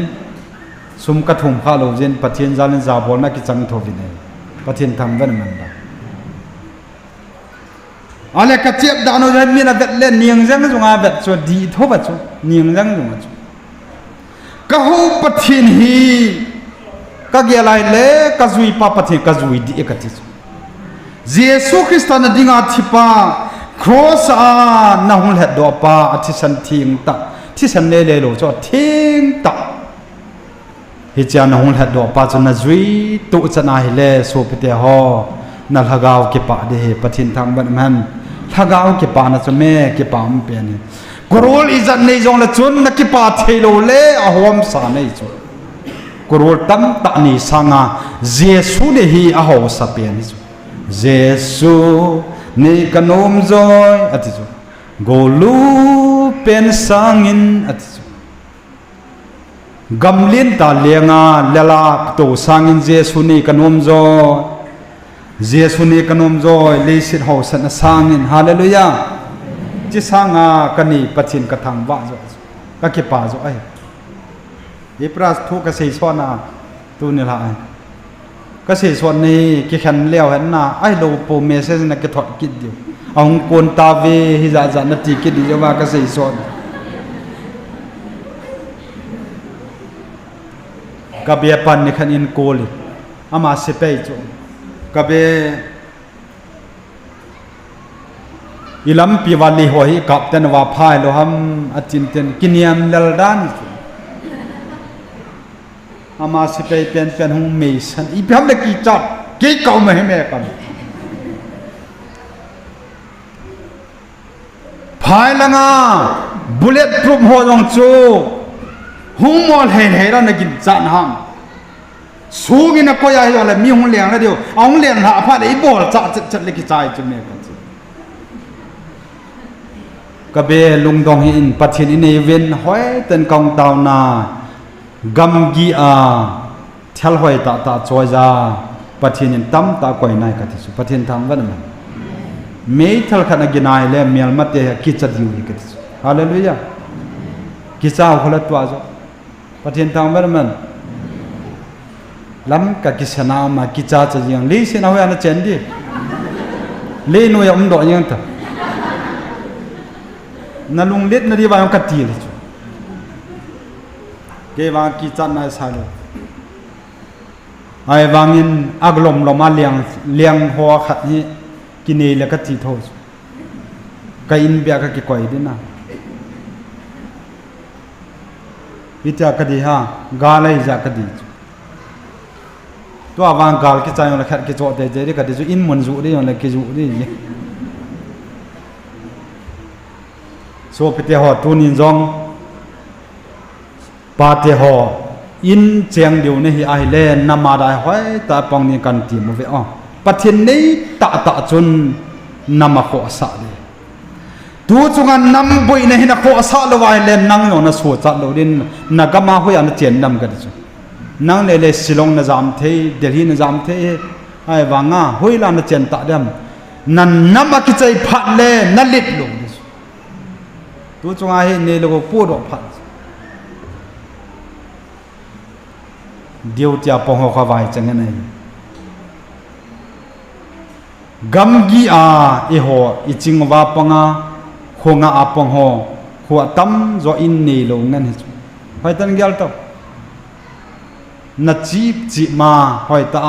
ซุ่มกระทุ่มขาลูดิปฏินิจาลินจาบอลนักกิจจังทวินเนี่ยปฏินิทำวันมันได้อะไรก็เจ็บดาวน์เลยมีนะเวทเล่นเนียงจังก็จงอาเวทส่วนดีทั่วไปส่วนเนียงจังจงอาก็หูปะทินฮีก็เกี่ยอะไรเล่ก็จุยปาปะทินก็จุยดีเอกติสเยซูคริสต์นั่นดิ่งอาทิปาครอสน่าหุ่นเหดดอปาอธิสันทิงตะที่สันเล่เล่โลจอทิงตะ ฮิจานะฮุลฮัดดอปาจนะจุยตุจนะฮิเลโซปิเตฮอนัลฮะกาวเกปะเดปะทินทางบันมันฮะกาวเกปะนะจเมเกปะมเปนกรูลอิจันในจงละจุนนักเกปะเทโลเลอหวมสาในจุกรูลตัมตะนีสังาเยซูเดฮีอหวสเปนจุเยซูนี่กนมจอยอติจุโกลูเป็นสังอินอติจุกำลินตาเลียงาเลลาตัวสังอินเยซูนี่กนมจอยเยซูนี่กนมจอยเลสิตหอสันสังอินฮาเลลูยาจิสังอากันีปัจจินกระทังวะจอยก็เก็บป่าจอยอีปราสทุกเกษตรส่วนน่ะตัวนี่ละเกษตรส่วนนี้กิขันเลี้ยวเห็นน่ะไอ้โลโปเมเซสนักเก็ตถอดกิดเดียวเอาหงกวนตาเวฮิจาจานัติกิดเดียวว่าเกษตรส่วนกับเบียปันนี่ขันอินโกลิอามาเสพจงกับเบอิลัมปีวาลีหอยกับเตนว่าพายโลหัมอจินเตนกินยามเลลดานอามาสิไปเป็นหงเมสันอีพิมเลกีจัดเกี่ยวมาให้แม่กันพายละงาบุลเลตพรูฟหัวจงจูหงมอลเห็นแล้วนักกินจันหังสู้กินนักก็ยังอะไรมีหงเลี้ยงแล้วเดียวเอาหงเลี้ยงหาพาได้บอลจัดเลกีใจจุดแม่กันก็เบลุงดองหินปัจจินในเวนหอยเต็นกองตาวนากัมกีอาเทลหอยตาจอยจาปัจจินตั้มตาก่อยนายกันที่สุปัจจินทางวันมันไม่เทลขันกินายเล่เมียลมาเตะกิจดิวกันที่สุฮาเลลูยากิจเอาคนละตัวจ้ะปัจจินทางวันมันล้ำกับกิจนามากิจจะยังลีสินะเว้ยอันเจนดีลีนูยังดอกยังต่อนั่นลุงเล็ดนั่นดีว่ายังกัดตีเลยจ้ะเกว่ากิจานายสายเลยไอ้วางินอักลมเรามาเลี้ยงหัวขัดนี้กินเอเล็กตีโทษก็อินเบียก็กี่ก่อยดินะวิจารคดีฮะกาเลยจากคดีตัววางกาลกิจายองละขัดกิจโจเดเจริคดีจูอินมันจูดิยองละกิจูดิโซพิเตหอตูนินจงปาเตหออินเจียงเดียวนี่ไอเลนนามาได้หอยตาปองนี่กันตีมเวอ๋อปัจจุบันนี้ตาจนนามาขอสาเลยตัวจงอันนำบุยในนักขอสาลวายเลนนั่งอยู่นะสวดจัดเราดินนักมาหุยอันเจียนนำกันจ้ะนั่งเลสิลงนะจามเทเดลีนะจามเทไอ้วางอ่ะหุยลานเจียนตาดำนั่นน้ำมาคิดใจพัดเลนั่นลิดลงตัวจงอาเห็นเนี่ยเราพูดออกพัดเดียวจะปองหัวขวายจังไงกัมกีอาเอหัวอิจิงว่าปงอาขวงอาปองหัวขวตั้มจออินนี่ลงงั้นเหรอหอยตันเกลต์นัดจีบมาหอยตา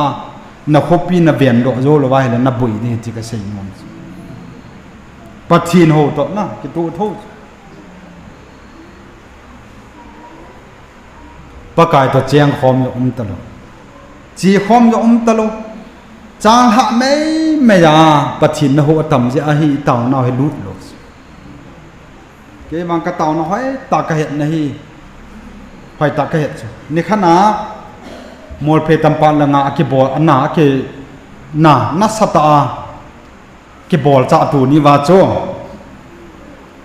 นักขบีนับเบียนดอกโจลวายแล้วนับบุยนี่ที่ก็เสียงมันปัจจินหัวต่อนะกิตัวทุ่งปะกายตัวเจียงคอมยอมตลอดจีคอมยอมตลอดจางหะไม่ยาปัจฉินหัวต่ำจะอาฮีเต่าหน้าให้ลุดหลดเกี่ยมันกระเต่าหน้าให้ตากระเห็ดนะฮีหอยตากระเห็ดนี่ขนาดมอลเพตัมปันละงาเก็บบอลอันน่าเก็นัสตาเก็บบอลจ่าตัวนี้ว่าโจ้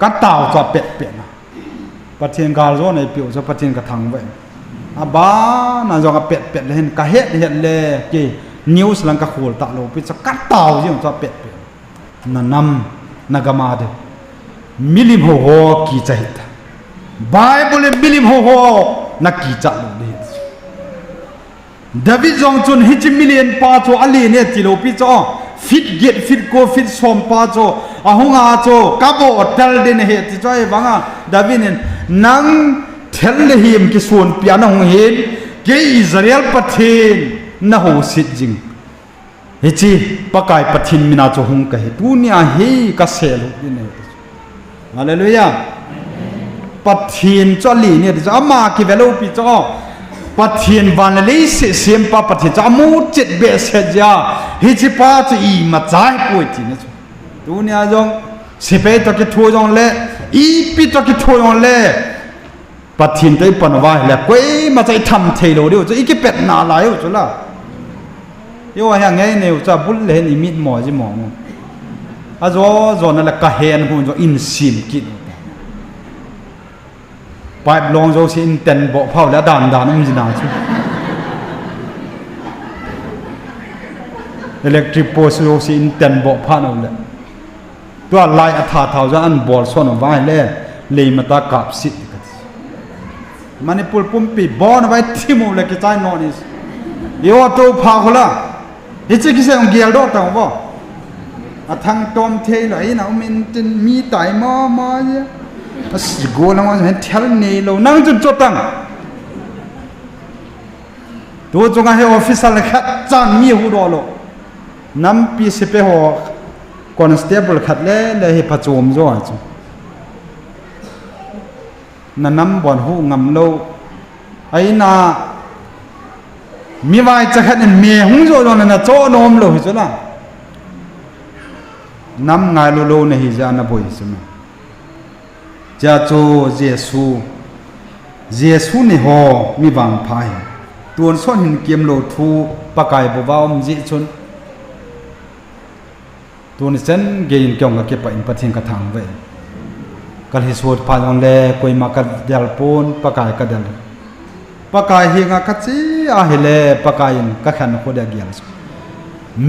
กระเต่าจะเป็ดนะปัจฉินกาลโจ้ในผิวจะปัจฉินกระทังไว้อาบ้าน่าจะกับเป็ดเลยเห็นกระเห็ดเลยกี่นิวส์ลังกะโขลตะโลปิจะกัดเต่ายิ่งจะเป็ดนั่นนำนักมาเดมิลิมโฮโฮกีใจตไบเบิลมิลิมโฮโฮนักกีจัลโลเดดาวิดจงจุนฮิจิมิเลียนปาโจอลีเนี่ยจิโลปิจอฟิตเกตฟิตโกฟิตสอมปาโจอาหงอาโจกาโบเทลเดนเฮติจอยบังอ่ะดาวิดเนี่ยนังเทลเลหิมกิส่วนปียนหงเห็นเกอิสราเอลประเทศน่าหูสิจิงเฮจิปะกายปะทินมินาโจหงกะเฮตุเนียเฮกะเซลดิเนฮาเลลูยาปะทินจอลีเนี่ยจะอามาคิเวโลปิจอ ปัทเทียนวันเลยเสียมปะปัทเทียนจะมูจิตเบสเจียฮิจิปาจะอีมาใจป่วยจีนะจ๊ะดูเนี่ยจงสิเปตะกิทัวจงเล่อีปีตะกิทัวจงเล่ปัทเทียนได้ปนว่าแหละกุ้ยมาใจทำเทโลเดียวจะอีกเป็ดนาลายอยู่จุละยี่ว่าอย่างไงเนี่ยจะบุญเล่นอีมิดหมอจิหมออาจอนั่นแหละกะเฮนหุ่นจะอินซิมกินไปลองโจสินเต็นบ่เผาแล้วด่านมันจะน่าชิอิเล็กทริกโพสโจสินเต็นบ่ผ่านเอาเลยตัวลายอัฐาเท่าจะอันบอลส่วนไว้เลยมาตากับสิมันนี่ปุ่มปุ่มปีบอลไว้ที่มูเลยกิจายนอนิสเดี๋ยวตัวพาคนละฮิจิกิเซองเกียร์ดอกแต่ว่าทางตอมเทเลยนะมันจะมีไตมาเนี่ยกูลังว่าเห็นเทลนี่เรานั่งจนจดตั้งตัวจงให้ออฟฟิศอะไรขัดจานมีหูดอลน้ำปีสิบหัวคอนสเตเบิลขัดเล่ให้ประจุมจ้าจ้ะนั่นน้ำบอลหูงำโลไอ้น่ามีไว้จะขัดเมียหงโจ้นั่นน่ะโจ้นมโลหิจ้ะนะน้ำไงโลในหิจานะบ่อยใช่ไหมจะโจเยซูนี่ฮอมีบางพายตัวส่วนหินเกียมโลทูปากไก่บ่าวมจิชนตัวนี้เส้นเกี่ยงเกี่ยงกับเก็บไปอินปัทเทงกระถางไว้กัลฮิสวดพายองเล่กุยมากัดเดลปูนปากไก่กัดเดลปากไก่หิงกัดซีอาเฮเล่ปากไก่กัดขันโคเดียเกียร์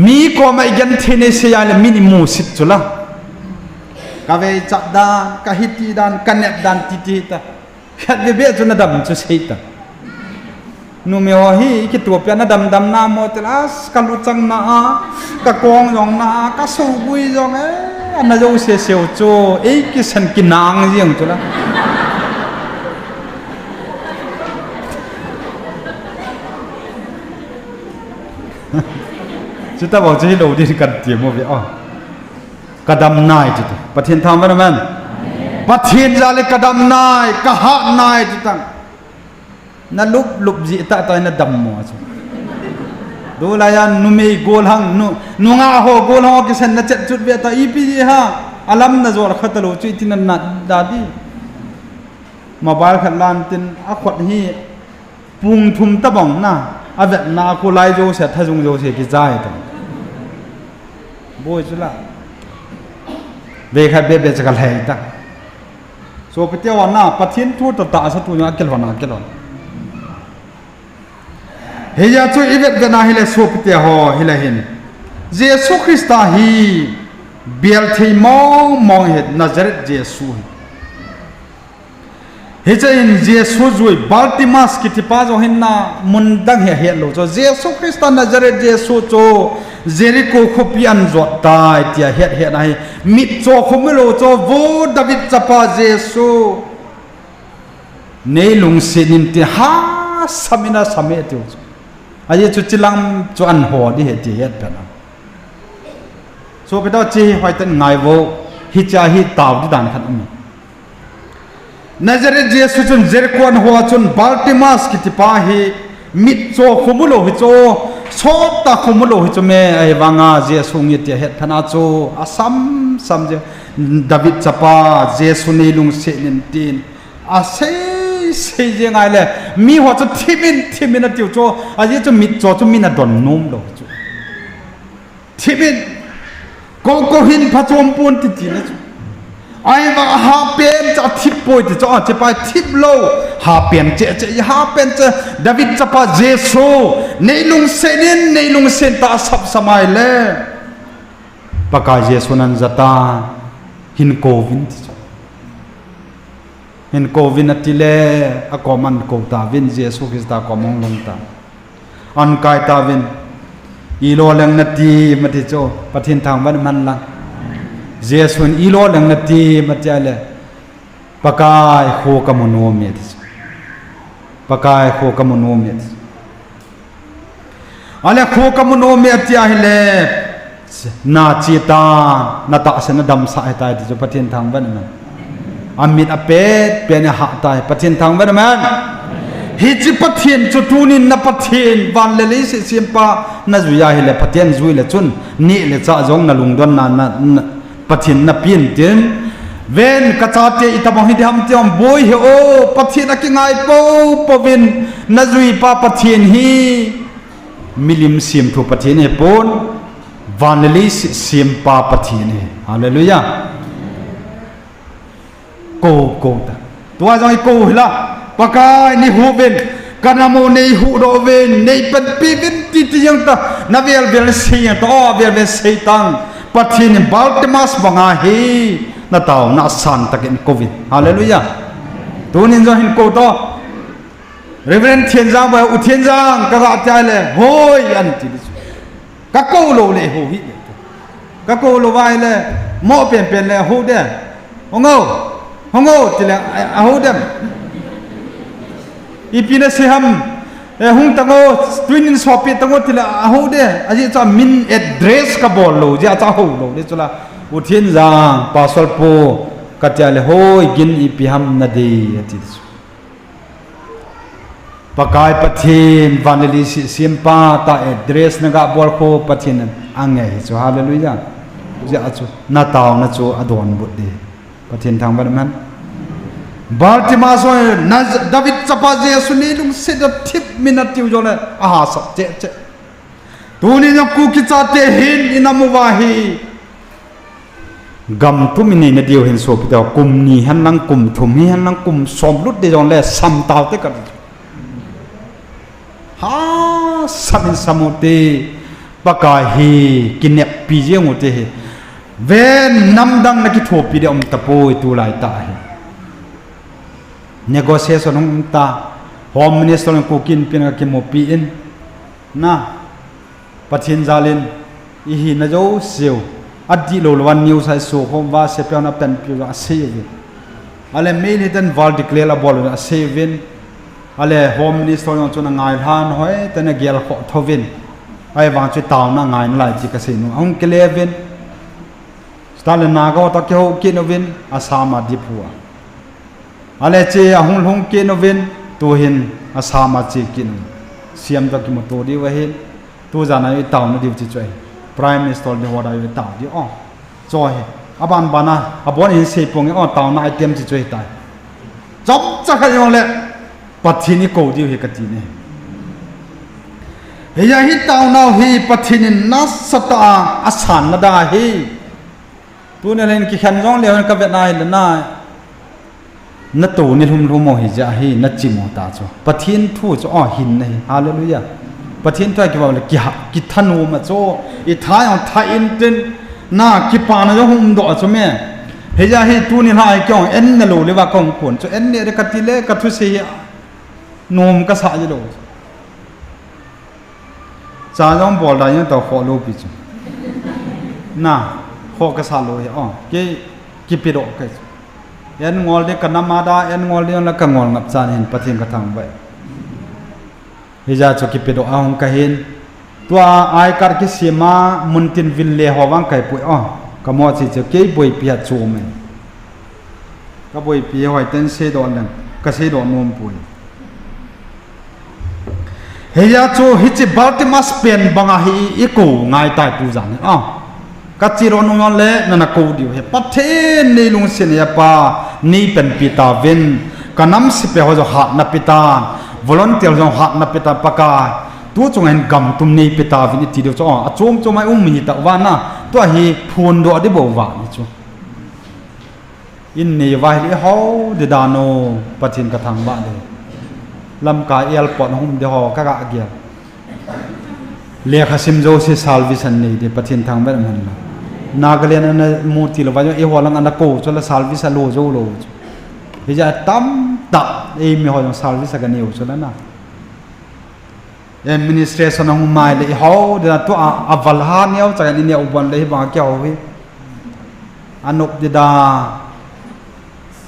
มีก็ไม่ยันเทเนเซียเลยมินิมูสิจุละกาเวจัดดานกาฮิตีดานกันเนตดานติติตาแค่เบี้ยจนดำจะเสียตานูเมียวฮีคิดตัวเปียนดำน้ำหมดแล้วกัลุจังน้ากะกองยองน้ากะสูบุยยองอันนั้นจะเสียเสียวโจกิสันกินนางเสียงจุละจุดที่บอกจะให้เราดีกันเตรียมไว้อ๋อกระดำนายจุดประเทศทำมันมันประเทศจะเลยกระดำนายกะหะนายจุดตั้งนั่นลุบจิตตายนั่นดำมัวจุดดูลายันนุ่มโกลหังนุ่งอาโหโกลหังกิเซนนัดจุดเบียตาอีพีฮะอัลลัมนั่นจวรขัดโลจุดที่นั่นนัดดาดีมาบาร์ขัดลานตินอักขวดฮีปุงทุมตะบองน่ะอาเวนาคูไลโจเสทะจงโจเสกิจายตังโบยจุละเบคัดเบจะกันเลยตังโซเปเตียวน่ะปัททินทูตตาสัตุนอักเกลวนาเกลวนเฮียช่วยอีเวตกันนะฮิเลโซเปเตียฮอฮิเลหินเยซูคริสต์ฮีเบียลทีมองเห็นนาซาเรตเยซูเฮจะอินเยซูจุยบัลติมัสกิติปาโจหินนามุนดังเฮียโลโจเยซูคริสต์นาซาเรตเยซูโจเจริโกคุปิอันจดตายเตียเฮียนายมิดโจคุมิโลโจวูดาวิดจับเยซูเนลุงเซนินติฮาสามินาสามีติวอายุจุดจิลังจวนหัวดิเหตุเหตุเป็นโซไป到จีหอยตันไงโวฮิจาฮิตาวดิดานขัดมีนาซาเรตเยซูจนเจริโกอันหัวจนบัลติมัสกิติปาฮีมิดโจคุมิโลฮิโจชอบตาคุมิโลฮิโจเมไอวังอาเยซูมีเตียเหตุพนาโจอาซัมเจดาวิดจับเยซูเนลุงเซนินตินอาเซยังไงเลยมีหัวจะทิมินติวโจอาเยจะมิดโจจะมินดอนนุ่มโลโจทิมินก็หินพระจอมปูนติดนะโจไอ้ว่าหาเป็นจะทิพย์ป่วยจะจะไปทิพย์โลหาเป็นจะหาเป็นจะดาวิดจะไปเยซูในลุงเซนินในลุงเซนตาสับสมัยเลยปากกาเยซูนั้นจะตาหินโควินเห็นโควินติเลอะกอมันโคตาวินเยซูคริสต์ตากอมงลงตาอันกายตาวินอีโลเลงนาทีมาที่โจปะทินทางวันมันลังเยซูนอีโลเลงนาทีมาเจเลปากายโคกมโนเมติปากายโคกมโนเมติอะไรโคกมโนเมติอาฮิเลนาจิตานาตาสนดำสายตายที่โจปะทินทางวันมันอามิดอเปดเป็นหะตายปะทินทางวันมัน hi chi pathian chu tunin na pathian van le le se simpa na zuya hi le pathian zui le chun ni le cha jong na lungdon na pathian na pin tin ven ka cha te itabang hi ham tiam boy he o pathian ki ngai po povin na zui pa pathian hi milim sim thu pathian he pon van le sim pa pathian he hallelujah ko ta tua jong ko hila pakai ni hu ben kanamo nei hu do ven nei pen pi vin ti ti yang ta na vel se to vel se tang pathin baltimas banga hi na taw na san takin covid hallelujah tunin jo hin ko to reverend thian jang ba u thian jang ka ga cha le hoi an ti ka ko lo le ho hi ka ko lo vai le mo pen le ho de hongo ti le a ho de ipina seham hung tango twin sopi tango tila aho de aji cha min address ka bol lo ja cha ho lo de chula uthin jang pasal po katyale hoi gin ipiham na de ati pakai pathin vanili simpa ta address na ga bol ko pathin angai chu hallelujah ja chu na taw na chu adon bud de pathin thang ba man Baltimore so David chapa Jesu ni lung se da tip minute tiu jole aha sa che tuni na ku ki cha te hin inamu wa hi gam tu mini na dio hin so pi da kum ni han nang kum thum hi han nang kum som lut de jong le sam taw te ka ha samin samote paka hi kinep pi je ngote he ven nam dang na ki tho pi de om tapoi tu lai ta hi negotiation ng ta home minister ng kukin pina kimopi in na pathin jalin ihi na jo siu adi lo wan news sai so hom wa se pe na pen pi wa save ale mail hidden val declare bol na saving ale home minister ng chuna ngai han hoi tana gel kho thovin ai wang chu taw na ngai na lai chi ka se nu ong kelevin stalin na go ta kyo kinovin asama dipua ale che ahung hung ke novin tu hin asama che kin siam da ki moto di wa hin tu jana i taw na di chi choi prime minister de wa da i taw di o choi aban bana abon in se pong o taw na item chi choi tai job cha kha yong le pathini ko di he ka ti ne he ya hi taw na hi pathini na sata asan na da hi tu ne len ki khan jong le ka vet na hi na na tu ni hum mo hi ja hi na chi mo ta cho pathin thu cho o hin nei hallelujah pathin ta ki ba le ki thanu ma cho i tha yang tha in tin na ki pa na jo hum do cho me he ja hi tu ni hai kyong en na lo le wa kong pon cho en ne ka ti le ka thu se nom ka sa ji lo cha jong bol da yin to kho lo pi chu na kho ka sa lo hi o ki pi do ka en ngol de kanamada en ngol de la ka ngol ngap chan hin pathin ka thang bai hija cho ki pedo ahong ka hin tua ai kar ki sima muntin vil le howang kai pu ka mo chi che ke boi pia chu me ka boi pi hoi ten se do lang ka se do nom pu hija cho hichi baltimas pen banga hi iko ngai tai pu jan kachiro nungon le nana ko diu he pathen ni lung sin ya pa ni pen pita vin kanam si pe ho jo hat na pita volunteer jo hat na pita paka tu chung en gam tum ni pita vin ti do cho a chom chomai mi ta wa na to hi phun do de bo wa ni chu in ni vai li ho de dano pathin ka thang ba de lam ka el pot hum de ho ka ga gya le khasim jo se salvation ni de pathin thang ba man la Nagaland na muti lo vajo e holang ana ko chola salvisa lo jo lo hija tam ta e mi ho salvisa ga neu chola na administration ng mai le ho de to aval ha neu cha ni ne uban le ba kya ho hi anok de da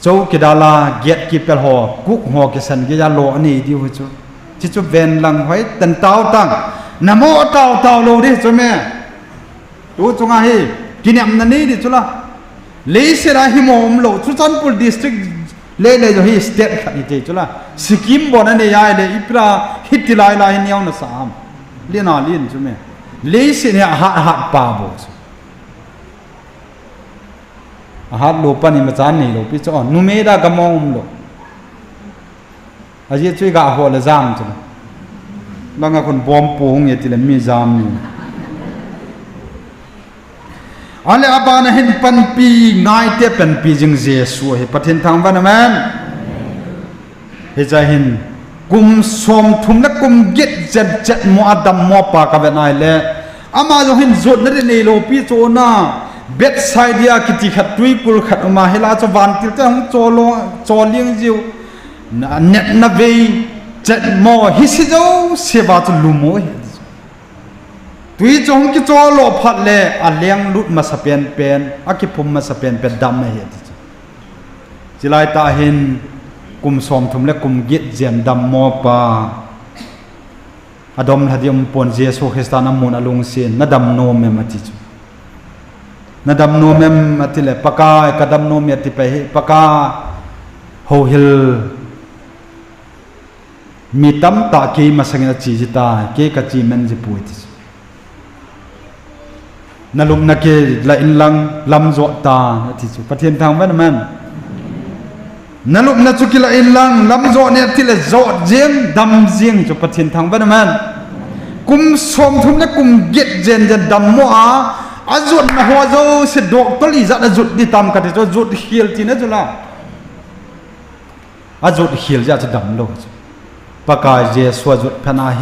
chou ke dala get ki pel ho kuk ho ke san ge ya lo ani di ho chu chi chu ven lang hoi tan tao tang namo tao lo de chu me tu chunga hi kinam na ni di chula le se ra hi mom lo chu chanpur district le le jo hi state khat ni te chula sikim bon ane ya le ipra hitilai la hin yaw na sam le na lin chu me le sin ya ha pa bo ha lo pa ni ma chan ni lo pi cho nu me da ga mong lo a ji chui ga ho la jam chuบางคนบอมปูงอย่างที่เรามีจามอยู่อะไรอาบานเห็นปันปีง่ายเทียบปันปีจึงเสียสวยประเทศทางวันนั้นมันเห็นใจเห็นกุมสมทุมนักกุมเก็ดเจ็ดมัวดำมัวปากกับนายเล่อามาจะเห็นจุดนั่นในโลปีโจน่าเบ็ดไซเดียกิติขัดตุยกุลขัดออกมาเฮลาจะวันติดแต่ของโจโลโจเลี้ยงจิวเน็ตนาเวจัดมอฮิสิโจเสียบาตุลุโมเฮตุยจงกิโจโลพัดเล่อเลี้ยงลุดมาสเปนเป็นอากิพุมมาสเปนเป็นดำไม่เห็นจิไลตาเห็นกุมสมทุมและกุมเกตเจียนดำมอปาอดมทัดยมปนเจสุคริสตานามุนอลุงเซียนนัดดำโนเมมาติจูนัดดำโนเมมาติเลปากากระดำโนเมติไปปากาโฮฮิลมีตั้มตาเกยมาสังเกตจีจิตาเกยกัจจีมันจะป่วยที่สุดนั่นลุมนักเกยละอินลังลำจวดตาที่สุดประเทศทางวันมันนั่นลุมนักจุกิละอินลังลำจวดเนี่ยที่ละจวดเจียงดำเจียงจุดประเทศทางวันมันกุมสมทุมและกุมเก็ดเจนจะดำมัวอาจุดมาหัวโจเสดอกตลีจัดจุดที่ตามกันที่จุดเขียลที่นั่นจุดละอาจุดเขียลจะดำโลกปากายเจสวจุดพนาเฮ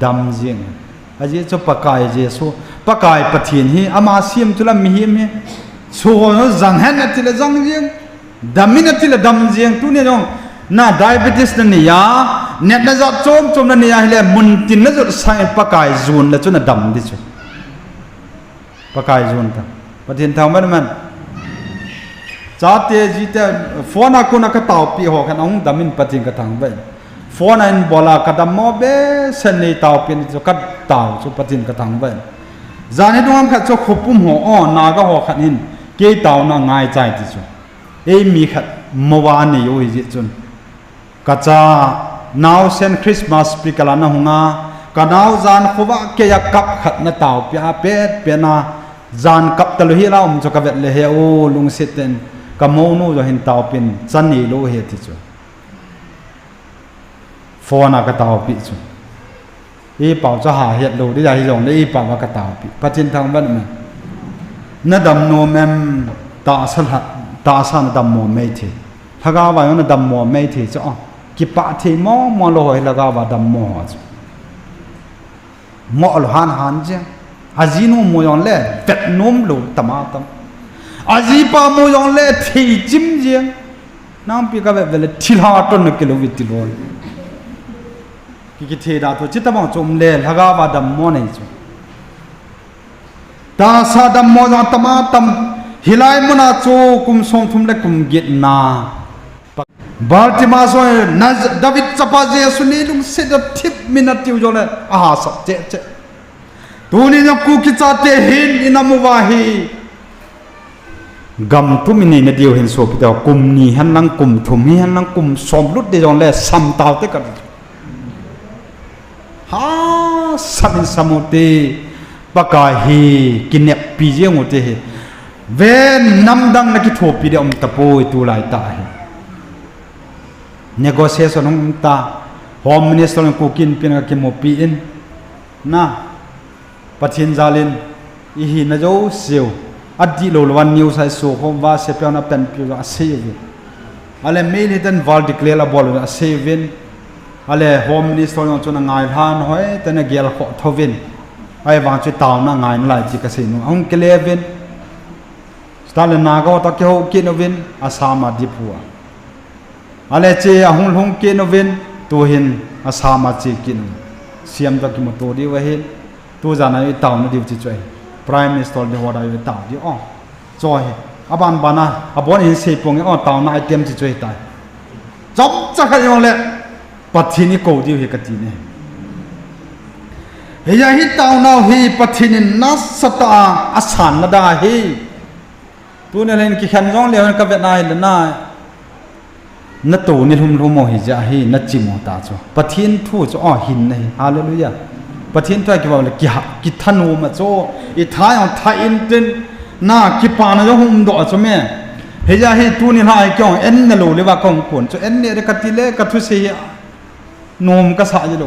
ดำเจียงอาเจจุปากายเจสวปากายปะทินเฮอามาเสียมจุลมีเฮมส่วนจังเห็นที่ละจังเจียงดำมินที่ละดำเจียงตัวนี้น้องน่าไดเบติสนั่นนี่ยาเน็ตน่าจะโจมนั่นนี่ยาเฮเลมุนตินน่าจะใส่ปากายจูนแล้วจุน่ะดำดิจุปากายจูนทั้งปะทินทางมันจ้าเตจีเตฟอนักคนนักเต่าปีหอกกันองดำมินปะทินกระทังไปฟอนันบอลากระดมมอเบเส้นในเต่าเป็นจุกัดเต่าจุปฏินกระทังเวนจานนี้ดวงขัดจุขบุ้มหัวอ้อนาก็หัวขัดหินเกยเต่าน่าง่ายใจที่สุดมีขัดเมื่อวานนี้อยู่ที่จุนกัจจานาวเซนคริสต์มาสปีกลานะหงากันนาวจานขวะเกยกับขัดนาเต่าเปียเป็ดเปียนาจานกับตะลุยเราจุกเวทเลเฮโอลุงเซตเตนกับโมนูจะเห็นเต่าเป็นจันนี่โลเฮที่จุฟอนักเต่าปีจุเป่าจะหาเหตุโลได้ใหญ่ยงได้เป่ามากระเต่าปีปัจจินทางบ้านมันนั่นดำโนแมมตาสันตาสันดำโมไม่ทีถ้ากาวานั่นดำโมไม่ทีจะอ๋อกิปะทีมอมอลอยแล้วกาวาดำโมจ้ะมอลหันจ้ะอาจีนูมวยองเล่เป็ดนุ่มหลุดตมาตมอาจีปามวยองเล่ทีจิมจ้ะน้ำปีกาแบบเวลทิลฮาร์ตนึกกิโลวิติโลกิเทดาตัวจิตตมังจมเล่หากาวาดำโมนี่จ้ะตาสาดำโมจังตมาตมฮิไลมุนาโจกุมสมทุมเล็กกุมเกตนาบาร์ติมาโซนัจดาวิดจับเจสุนีลุงเสด็จทิพมินาติวจงเลยอาหาสับเจตัวนี้ยังกูคิดจะเตหินอินามุวาฮีกำทุมินีนาเดียวเห็นโซปิดกุมนี้ฮันนังกุมทุมีฮันนังกุมสมรุดเดียวเลยสัมตาวเตกันฮาสัมินสมุติปากาฮีกินเนปปีเจียงอุติเวนนำดังนักทั่วปีเดียมตะโพยตัวลายตาเนโกเซสนงตาโฮมมินิสตอร์กูกินเป็นกับกิมโมปีอินนะปัจจินจาลินอีหินนะโจเซียวอดีโลลวันนิวไซโซโฮมว่าเซเปียนาเป็นพิวอาเซียวินอะไรไม่ได้ดันวอลดิเคลาบอลอาเซียวินอะไรโฮมมินิสตอร์จนงายทานหอยแต่เนเกลขอทวินไอ้วางจุดตาวน่างายนั่นแหละจิกสินุองเกเลวินสตาลินนาก็ตะเกียวกินวินอาสามาดิพัวอะไรเจ้าหงหงกินวินตัวเห็นอาสามาเจกินเสียมตะกิมตัวดีว่าเห็นตัวจานาอยู่ตาวนั่นดีจิตใจพรีมินิสเตอร์ดีว่าได้อยู่ตาวดีอ๋อจอยอาบันบานะอาบอนเห็นเสียปงอ๋อตาวน่าไอเต็มจิตใจตายจบจะกันยังเลยปัจจินิโกดีเหกันจีเนี่ยเฮียฮิตาวนาฮีปัจจินินัสสตาอาสานนาดาฮีตัวนี้เล่นกี่ขันร้องเลี้ยงกับเวียดนามเลยนะ นัตูนี่ทุ่มทุ่มโมหิจะให้นัดจิมตาจ้ะปะเทียนทูจ้ะอ๋อหินเลยฮาเลลูยาปะเทียนตัวกี่ว่าเลยกิธนูมาจ้ะอีท้ายของท้ายอินเตนน่ากิปานะจ้ะหุ่มดอกจ้ะแม่เฮียให้ตูนี่หายจ้ะเอ็นนั่นโลเลยว่าของคนจ้ะเอ็นเนี่ยเด็กติเล่กัทุเสียนมก็สายจะโล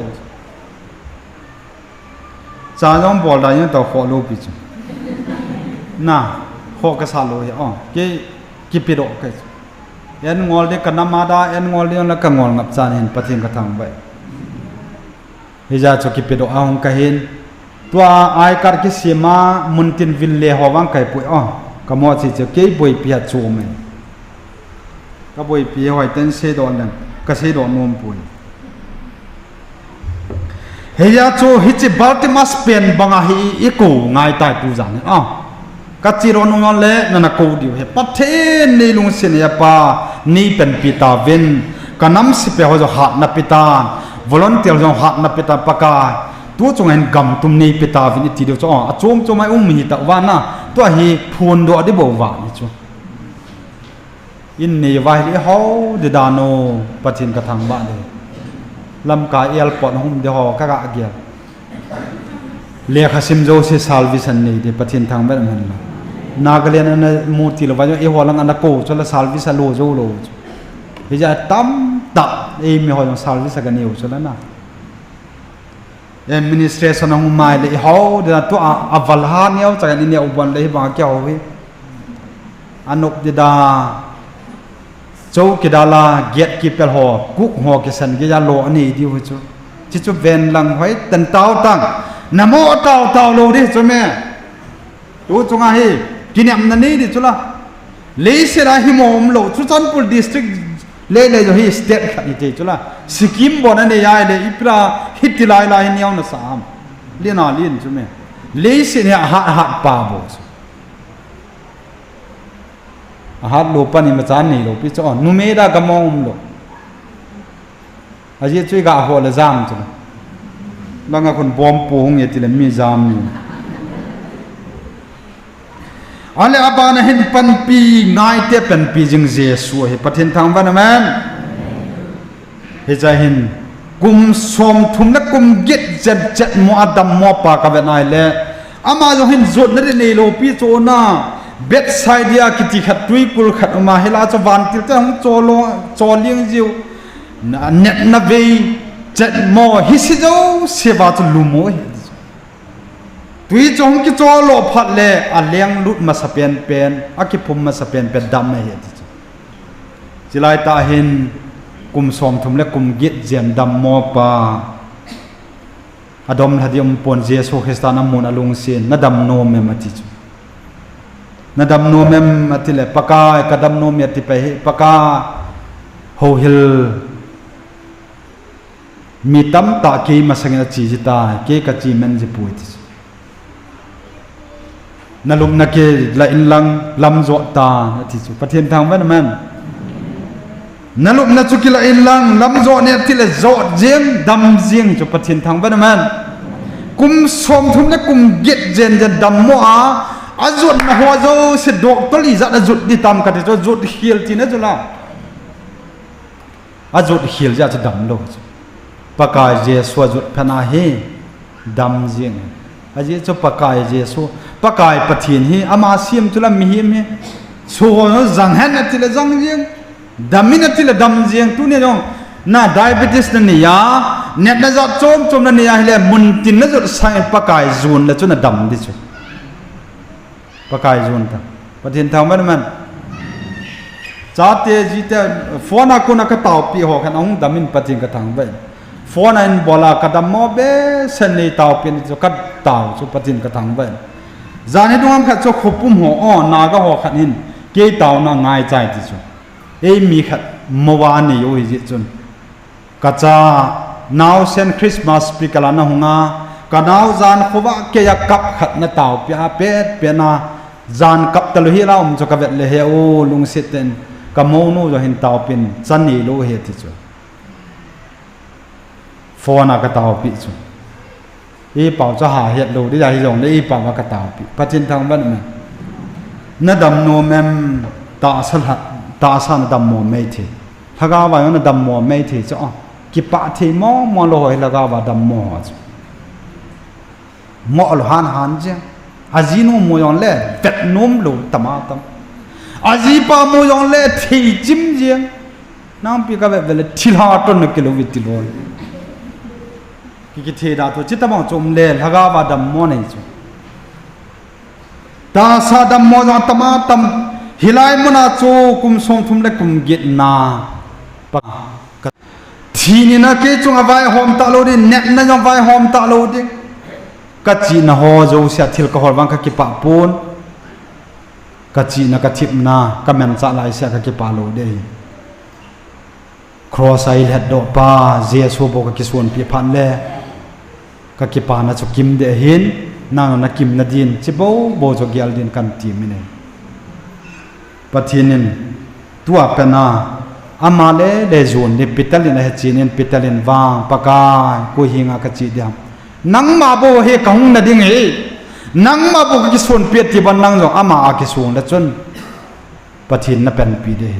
จ้าจ้องบอกได้ยังต่อขอโลปิจ้ะน่าขอก็สาโลอ๋อกี่ปีดอกกันเอ็นงอลเด็กกันน้ำมาได้เอ็นงอลเลี้ยงแล้วก็งอลงับจานเห็นปะเทียนกระทำไปเฮียจะกี่ปีดอกเอาของกันเห็นตัวไอการกิเสียมามุนตินวิลเล่หัววังไก่ปุยอ๋อก็มอสิจะเกี่ยบุยเปียจูไหมก็บุยเปียหอยเต้นเสดอนนั่นก็เสดอนนวมปุยเฮียจูฮิจิบัลติมัสเป็นบังอาฮีอีกูง่ายตายปูจานอ๋อกัจจิโรนุงเลนันกูดิวเฮปัทเทนในลุงเสียปานี่เป็นปิตาเวนกันน้ำสิเปหัวจะหัดนับปิตาวอลเนเทียร์จะหัดนับปิตาปากาตัวจงเห็นกำตุ้มนี่ปิตาเวนทีเดียวจ้ะจงไม่มีตะวันนะตัวฮีพูนดูอดีบวานี่จ้ะอินนี่วายลีเขาเดดานโนปัจจินกระทำบ้านเลยลำกาเอลปอนหุ่มเดียวก็กะเกียเลียขสิมโจเซซาลวิสันนี่เดปัจจินทางแบบนั้นนาเกลียนอันมูติลวายเอหัวลังอันนักโก้จนละซาลวิสันโลโจโลเฮียตั้มตับมีหัวซาลวิสันกันอยู่จนละนะมินิสเตรชันของไม่เลยเขาเดี๋ยวตัวอัฟลฮานี่เอาจากนี้เนี่ยอุบันเลยบางเกี่ยววิอันนกเดดาโจกิดาลาเกียรกิเปลหัวกุกหัวกิสันกิยาโลอันนี้ดีวิจูจิจูเวนลังไว้ตันเต้าตั้งนโมเต้าโลดิจูแม่ดูจงอาฮีกินยำนันนี่ดิจุละเลเซราฮิโมมโลจุจันปุลดิสตริกเลยจะฮีสเตทขัดอีเจจุละสกิมบอนันเนี่ยยายเลยอีปลาฮิตติลายลายเนี่ยนะสามเลียนาเลียนจุแม่เลเซเนี่ยหัดปาโบสหัดโลปันิมาจานนี่โลพิจารนุเมดากมองโลอาเจช่วยกะหัวละจามจุละบางคนบอมปูงเนี่ยที่ละมีจามนี่อันเล่อาบานเห็นปันปีง่ายเตเป็นปีจึงเจสัวเห็นประเทศทางวันนั้นเห็นใจเห็นกุมสมทุมนักกุมเก็ดเจ็ดมัวดำมัวปากกับนายเล่อามาจะเห็นจุดนั่นในโลปีโจนาเบ็ดไซเดียกิติขัดตุยกุลขัดออกมาเฮลาจะวันติดแต่ของโจโลโจเลี้ยงจิวเน็ตนาเวเจ็ดมัวฮิซิโจเสบาตุลุโมตุยจงกิจโลพัดเล่อเลี้ยงลุดมาสเปียนเป็นอากิพุมมาสเปียนเป็นดำไม่เห็นจิไลตาเห็นกุมสมทุมและกุมกิจเจียนดำมอปาอดมหัดยมปนเจสุเฮสตานามุนอลุงเซียนนัดดำโนเมมาติจนัดดำโนเมมาติเลปากากระดำโนเมติไปปากาโฮฮิลมีตั้มตาเกมาสังเกตจีจิตาเกกัจจีมันจะป่วยตินลุมนักเกลอินลังลำจวตาที่สุประเทศทางบ้านมันนลุมนักจุกิลอินลังลำจวเนี่ยที่ละจวเจียงดำเจียงจุประเทศทางบ้านมันกุมสมทุนนักกุมเกตเจนจะดำมัวอาจุดนะหัวโจเสดอกตลีจะจุดดิตามกันจะจุดเขียลที่นั่นจุละอาจุดเขียลจะดำโลปากายเจสวจุดพนาเฮดำเจียงอาเจจะปากายเจสุปากายปะทินฮีอามาเสียมตุละมีหิมฮีชัวร์จังเห็นนั่นที่ละจังเจียงดำมินั่นที่ละดำเจียงตุเนี่ยน้องน่าไดอาเบติสนั่นนี่ยาเน็ตน่าจะโจมนั่นนี่ยาเฮเลมุนตินน่าจะใส่ปากายจูนแล้วจุน่ะดำดิจูปากายจูนตั้งปะทินทางบ้านมันจ้าเตจีเตฟอนักคนนักเต่าปีหอกกันองดำมินปะทินกระทางไปฟอนันบอลากระดำมอเบสเนยเต่าเป็นจุกัดเต่าจุปะทินกระทางไปจานให้ดูงขัดจะขบปุ่มหัวอ้อนาก็หัวขัดนินเกี่ยเต่าน่าง่ายใจที่สุดมีขัดมวานนี่โอ้ยจิตจนกัจจานาวเซนคริสต์มาสปีกลานะหงากันนาวจานขวะเกี่ยกับขัดนาเต่าเปียเป็ดเปียนาจานกับตะลุยเราจะกับเวทเลเฮโอลุงเสต็นกับโมนูจะเห็นเต่าเป็นจันนี่โลเฮที่สุดฟอนักเต่าปีสุดเป่าจะหาเหตุดูได้ยังยงได้เป่ามากระตาปีปัจจินทางบ้านมันนัดดำโนเมมตาสันดำโมไม่เท lagawa yon dam mo mai the cho ki pa the mo lo hoi lagawa dam mo mo lo han je azino mo yon le vet nom lo tamatam azi pa mo yon le thi jim je nam pi ka ve le thilha ton ke lo vitilon ki the da to chitama chom le lagawa dam mo nei chu ta sa dam mo yon tamatam hilai mona chu kum som thum le kum git na thi ni na ke chung avai hom ta lo di net na yong vai hom ta lo di ka chi na ho zo sia thil ka hor wang ka ki pa pun ka chi na ka thip na ka men cha lai sia ka ki pa lo de cross ai het do pa jesu bo ka ki suan pi phan le ka ki pa na chu kim de hin na na kim na din chi bo zo gyal din kan ti mi ne pathinin tua pena amale le zon ni pitalin he chinin pitalin wang paka ko hinga ka chi diam nang ma bo he kaung na ding he nang ma bo ki son pet ti ban nang jo ama a ki sung la chon pathin na pen pi de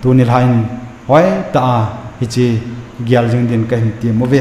tu ni lain hoi ta hi chi gyal jing din ka hin ti mo ve